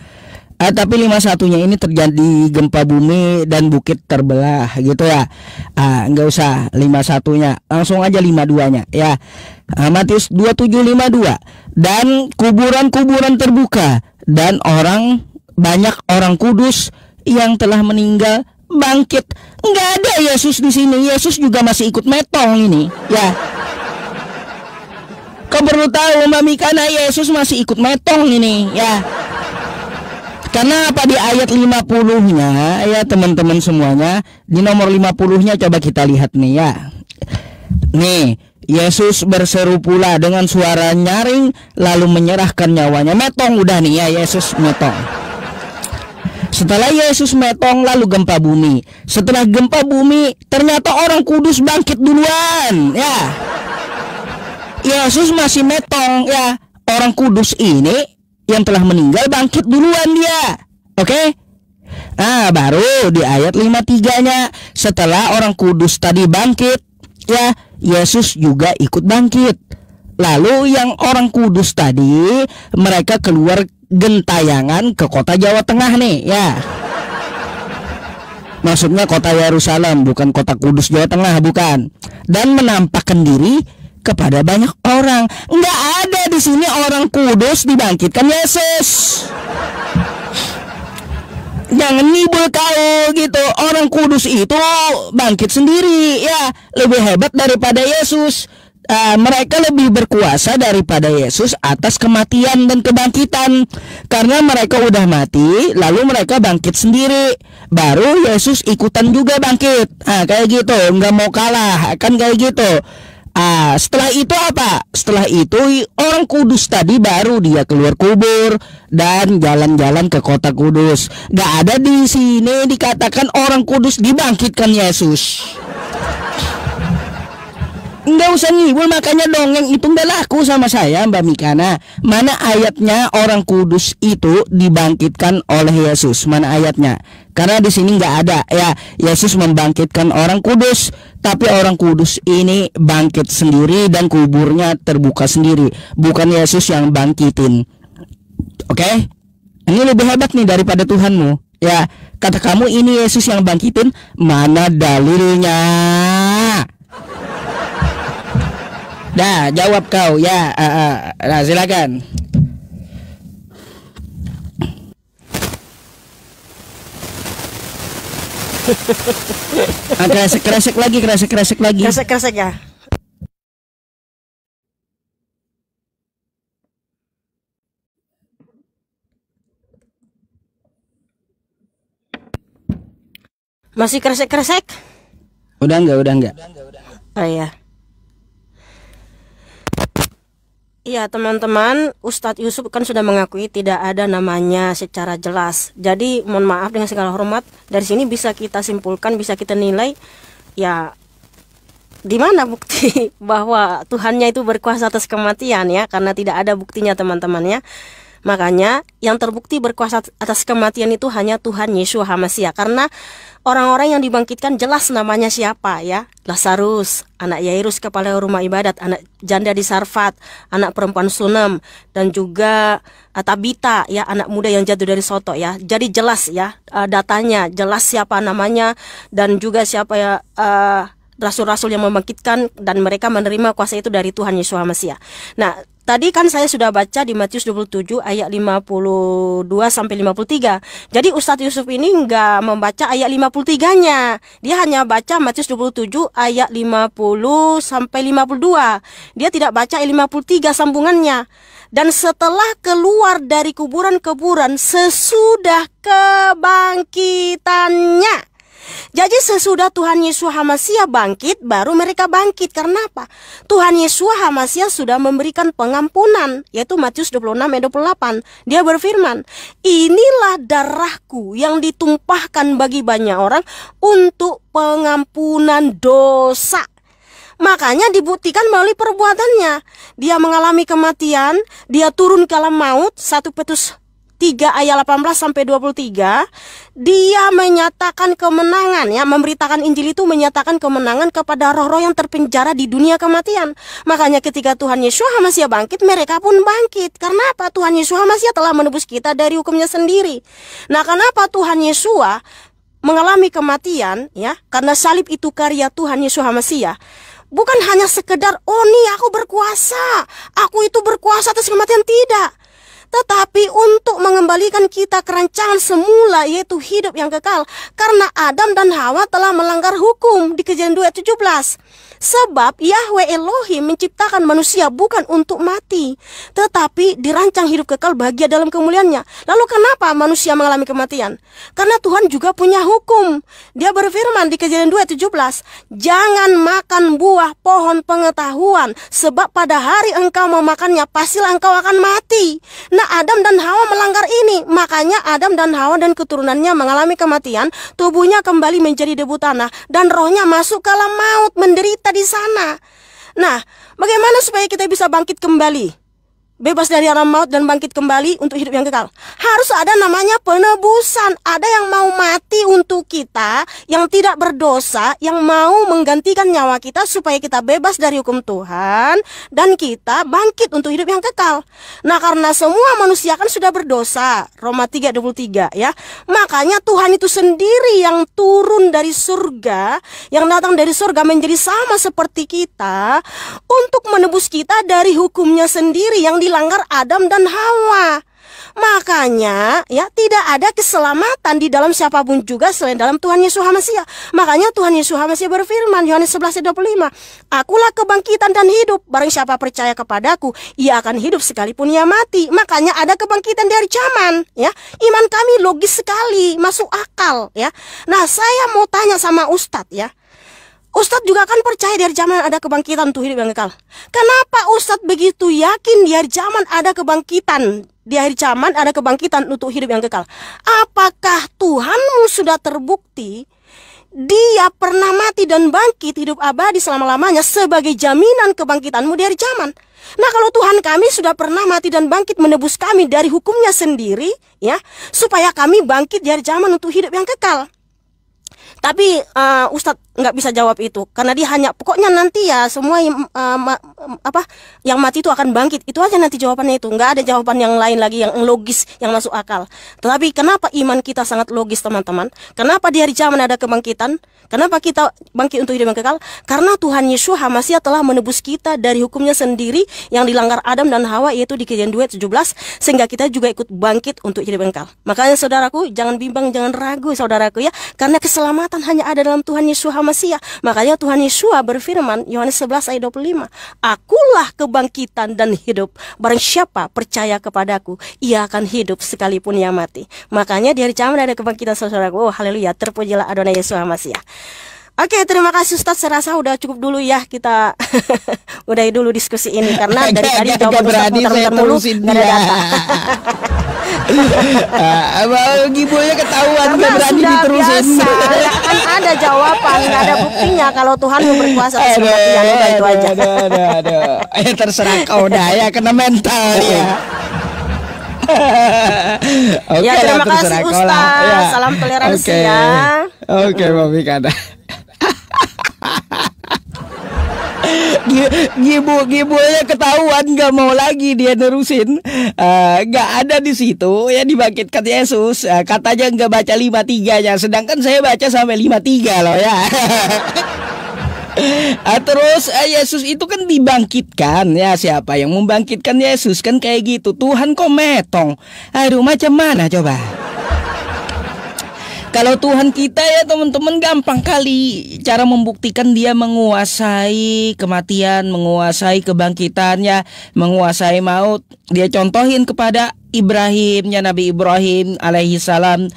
Tapi 51-nya ini terjadi gempa bumi dan bukit terbelah gitu ya. Nggak usah 51-nya, langsung aja 52-nya ya. Matius 27:52. Dan kuburan-kuburan terbuka, dan banyak orang kudus yang telah meninggal bangkit. Nggak ada Yesus di sini. Yesus juga masih ikut metong ini ya. Kau perlu tahu Mbak Mikana, Yesus masih ikut metong ini ya. Karena apa, di ayat 50-nya ya teman-teman semuanya, di nomor 50-nya coba kita lihat nih ya. Nih, Yesus berseru pula dengan suara nyaring lalu menyerahkan nyawanya. Metong udah nih ya, Yesus metong. Setelah Yesus metong lalu gempa bumi. Setelah gempa bumi ternyata orang kudus bangkit duluan ya. Yesus masih metong ya. Orang kudus ini yang telah meninggal bangkit duluan dia. Oke? Nah baru di ayat 53-nya, setelah orang kudus tadi bangkit ya, Yesus juga ikut bangkit. Lalu yang orang kudus tadi, mereka keluar gentayangan ke kota Jawa Tengah nih ya. Maksudnya kota Yerusalem, bukan kota Kudus Jawa Tengah, bukan. Dan menampakkan diri kepada banyak orang. Nggak ada di sini orang kudus dibangkitkan Yesus. Jangan ngibul kau gitu. Orang kudus itu bangkit sendiri ya, lebih hebat daripada Yesus. Mereka lebih berkuasa daripada Yesus atas kematian dan kebangkitan. Karena mereka udah mati, lalu mereka bangkit sendiri. Baru Yesus ikutan juga bangkit. Kayak gitu, nggak mau kalah, kan kayak gitu. Setelah itu apa? Setelah itu orang kudus tadi baru dia keluar kubur dan jalan-jalan ke kota kudus. Gak ada di sini dikatakan orang kudus dibangkitkan Yesus. Nggak usah ngibul, makanya dongeng itu nggak laku sama saya, Mbak Mikana. Mana ayatnya orang kudus itu dibangkitkan oleh Yesus? Mana ayatnya? Karena di sini nggak ada ya Yesus membangkitkan orang kudus, tapi orang kudus ini bangkit sendiri dan kuburnya terbuka sendiri, bukan Yesus yang bangkitin. Oke? Ini lebih hebat nih daripada Tuhanmu. Ya, kata kamu ini Yesus yang bangkitin, mana dalilnya? Dah, jawab kau ya. Nah, silakan. Kresek lagi. Kresek ya. Masih kresek? Udah enggak. Oh iya. Iya teman-teman, Ustadz Yusuf kan sudah mengakui tidak ada namanya secara jelas. Jadi mohon maaf dengan segala hormat, dari sini bisa kita simpulkan, bisa kita nilai, ya di mana bukti bahwa Tuhannya itu berkuasa atas kematian ya, karena tidak ada buktinya teman-teman ya. Makanya yang terbukti berkuasa atas kematian itu hanya Tuhan Yesus HaMasiah. Karena orang-orang yang dibangkitkan jelas namanya siapa ya. Lazarus, anak Yairus kepala rumah ibadat, anak janda di Sarfat, anak perempuan Sunem, dan juga Tabita ya, anak muda yang jatuh dari soto ya. Jadi jelas ya datanya, jelas siapa namanya, dan juga siapa ya rasul-rasul yang membangkitkan, dan mereka menerima kuasa itu dari Tuhan Yesus HaMasiah. Nah, tadi kan saya sudah baca di Matius 27 ayat 52 sampai 53. Jadi Ustadz Yusuf ini enggak membaca ayat 53-nya. Dia hanya baca Matius 27 ayat 50 sampai 52. Dia tidak baca ayat 53 sambungannya. Dan setelah keluar dari kuburan-kuburan sesudah kebangkitannya. Jadi sesudah Tuhan Yesus HaMasiah bangkit, baru mereka bangkit. Karena apa? Tuhan Yesus HaMasiah sudah memberikan pengampunan, yaitu Matius 26 ayat 28. Dia berfirman, inilah darahku yang ditumpahkan bagi banyak orang untuk pengampunan dosa. Makanya dibuktikan melalui perbuatannya. Dia mengalami kematian, dia turun ke alam maut, 1 Petrus 3 ayat 18 sampai 23. Dia menyatakan kemenangan ya, memberitakan Injil itu menyatakan kemenangan kepada roh-roh yang terpenjara di dunia kematian. Makanya ketika Tuhan Yesus HaMasiah bangkit, mereka pun bangkit. Karena apa? Tuhan Yesus HaMasiah telah menebus kita dari hukumnya sendiri. Nah, kenapa Tuhan Yesus mengalami kematian ya? Karena salib itu karya Tuhan Yesus HaMasiah. Bukan hanya sekedar, oh nih aku berkuasa, aku itu berkuasa atas kematian, tidak. Tetapi untuk mengembalikan kita ke rancangan semula, yaitu hidup yang kekal. Karena Adam dan Hawa telah melanggar hukum di Kejadian 2 ayat 17. Sebab Yahweh Elohim menciptakan manusia bukan untuk mati, tetapi dirancang hidup kekal bahagia dalam kemuliaannya. Lalu kenapa manusia mengalami kematian? Karena Tuhan juga punya hukum. Dia berfirman di Kejadian 2 ayat 17, jangan makan buah pohon pengetahuan, sebab pada hari engkau memakannya, pastilah engkau akan mati. Nah, Adam dan Hawa melanggar ini. Makanya Adam dan Hawa dan keturunannya mengalami kematian. Tubuhnya kembali menjadi debu tanah, dan rohnya masuk ke alam maut, menderita di sana. Nah, bagaimana supaya kita bisa bangkit kembali, bebas dari alam maut dan bangkit kembali untuk hidup yang kekal? Harus ada namanya penebusan. Ada yang mau mati untuk kita, yang tidak berdosa, yang mau menggantikan nyawa kita supaya kita bebas dari hukum Tuhan dan kita bangkit untuk hidup yang kekal. Nah, karena semua manusia kan sudah berdosa, Roma 3:23 ya. Makanya Tuhan itu sendiri yang turun dari surga, yang datang dari surga menjadi sama seperti kita untuk menebus kita dari hukumnya sendiri yang dilanggar Adam dan Hawa. Makanya ya tidak ada keselamatan di dalam siapapun juga selain dalam Tuhan Yesus HaMasiah. Makanya Tuhan Yesus HaMasiah berfirman Yohanes 11:25, akulah kebangkitan dan hidup, barang siapa percaya kepadaku ia akan hidup sekalipun ia mati. Makanya ada kebangkitan dari zaman ya. Iman kami logis sekali, masuk akal ya. Nah, saya mau tanya sama Ustadz ya. Ustadz juga kan percaya dari zaman ada kebangkitan untuk hidup yang kekal. Kenapa Ustadz begitu yakin dari zaman ada kebangkitan? Di akhir zaman ada kebangkitan untuk hidup yang kekal. Apakah Tuhanmu sudah terbukti Dia pernah mati dan bangkit hidup abadi selama-lamanya sebagai jaminan kebangkitanmu dari zaman. Nah, kalau Tuhan kami sudah pernah mati dan bangkit menebus kami dari hukumnya sendiri, ya, supaya kami bangkit dari zaman untuk hidup yang kekal. Tapi Ustadz nggak bisa jawab itu karena dia hanya pokoknya nanti ya semua yang mati itu akan bangkit. Itu aja nanti jawabannya itu. Nggak ada jawaban yang lain lagi yang logis yang masuk akal. Tetapi kenapa iman kita sangat logis, teman-teman? Kenapa di hari zaman ada kebangkitan? Kenapa kita bangkit untuk hidup yang kekal? Karena Tuhan Yesus HaMasiah telah menebus kita dari hukumnya sendiri yang dilanggar Adam dan Hawa, yaitu di Kejadian 2:17, sehingga kita juga ikut bangkit untuk hidup yang kekal. Makanya saudaraku, jangan bimbang, jangan ragu saudaraku ya, karena keselamatan hanya ada dalam Tuhan Yesus HaMasiah. Makanya Tuhan Yesus berfirman, Yohanes 11 ayat 25, Akulah kebangkitan dan hidup. Barang siapa percaya kepadaku, ia akan hidup sekalipun ia mati. Makanya di hari zaman ada kebangkitan saudaraku. Oh haleluya, terpujilah Adonai Yesus HaMasiah. Oke, terima kasih Ustadz. Saya rasa udah cukup dulu ya kita udahi dulu diskusi ini karena dari tadi jawaban Ustadz muter-muter mulu nggak ada data. Gibonya ketahuan nggak berani sudah diterusin. Biasa, nggak akan ada jawaban, nggak ada buktinya kalau Tuhan mau berkuasa atas kematian. Udah itu aja. Terserah kau dah ya, kena mental ya. Oke, ya terima kasih Ustadz. Ya. Salam toleransi ya. Oke, Mami Kada. Gibonya ketahuan nggak mau lagi dia nerusin, nggak ada di situ ya, dibangkitkan Yesus, katanya nggak baca 53-nya, sedangkan saya baca sampai 53 loh ya. Terus Yesus itu kan dibangkitkan ya, siapa yang membangkitkan Yesus kan kayak gitu, Tuhan kok metong, aduh macam mana coba. Kalau Tuhan kita ya teman-teman gampang kali cara membuktikan dia menguasai kematian, menguasai kebangkitannya, menguasai maut. Dia contohin kepada Ibrahimnya, Nabi Ibrahim alaihi salam,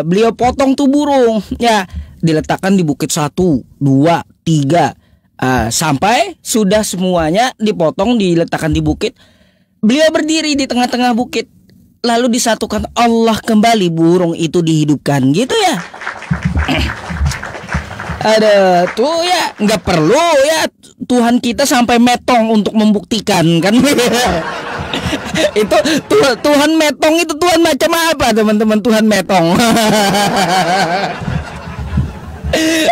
beliau potong tuh burung ya, diletakkan di bukit 1, 2, 3 sampai sudah semuanya dipotong diletakkan di bukit. Beliau berdiri di tengah-tengah bukit. Lalu disatukan Allah kembali, burung itu dihidupkan gitu ya. Ada tuh ya, nggak perlu ya Tuhan kita sampai metong untuk membuktikan kan. Itu Tuhan metong itu Tuhan macam apa teman-teman, Tuhan metong.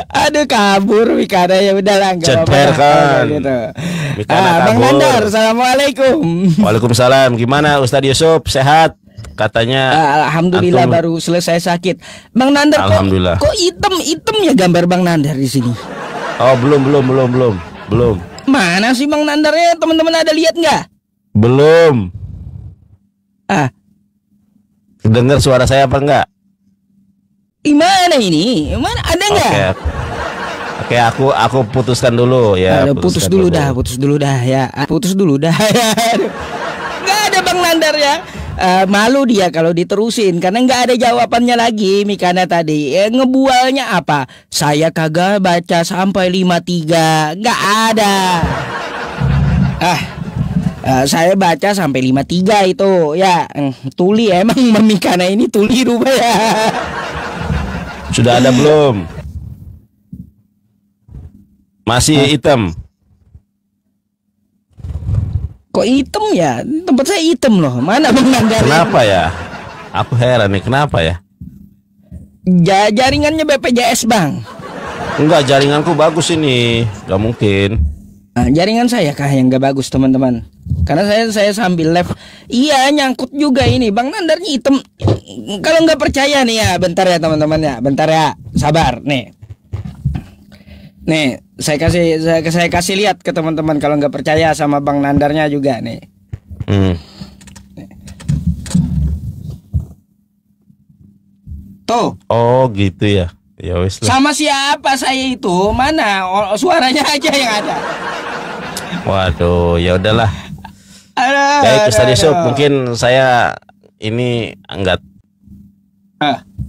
Aduh kabur Mikada, ya udahlah nggak apa-apa gitu. Bang Nandar, assalamualaikum. Waalaikumsalam. Gimana Ustadz Yusuf, sehat? Katanya alhamdulillah antum baru selesai sakit. Bang Nandar alhamdulillah. Kok hitam ya gambar Bang Nandar di sini? Oh belum. Mana sih Bang Nandarnya, teman-teman ada lihat nggak? Belum. Dengar suara saya apa enggak? Gimana ini? Mana ada nggak? Oke, aku putuskan dulu ya. Putus dulu dah ya. Nggak ada Bang Nandar ya. Malu dia kalau diterusin karena nggak ada jawabannya lagi. Mikana tadi ngebualnya apa? Saya kagak baca sampai 53, nggak ada. Saya baca sampai 53 itu ya. Tuli emang Mikana ini tuli rupanya. Sudah ada belum? Masih hitam. Kok hitam ya? Tempat saya hitam loh. Mana Bang Nandar? Kenapa ya? Aku heran nih, kenapa ya? Jaringannya BPJS Bang. Enggak, jaringanku bagus ini. Gak mungkin. Jaringan saya kah yang gak bagus teman-teman? Karena saya sambil live. Iya nyangkut juga ini. Bang Nandarnya hitam. Kalau nggak percaya nih ya, bentar ya teman-teman ya. Bentar ya, sabar nih. Nih, saya kasih lihat ke teman-teman kalau nggak percaya sama Bang Nandarnya juga nih. Tuh. Oh, gitu ya. Ya wis lah. Sama siapa saya itu? Mana suaranya aja yang ada. Waduh, ya udahlah. Baik, Ustadz Yusuf, mungkin saya ini enggak.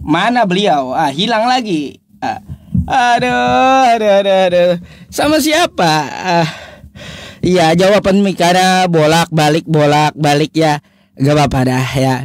Mana beliau? Hilang lagi. Aduh. Sama siapa? Iya, jawaban Mikana bolak balik ya. Gak apa-apa dah ya.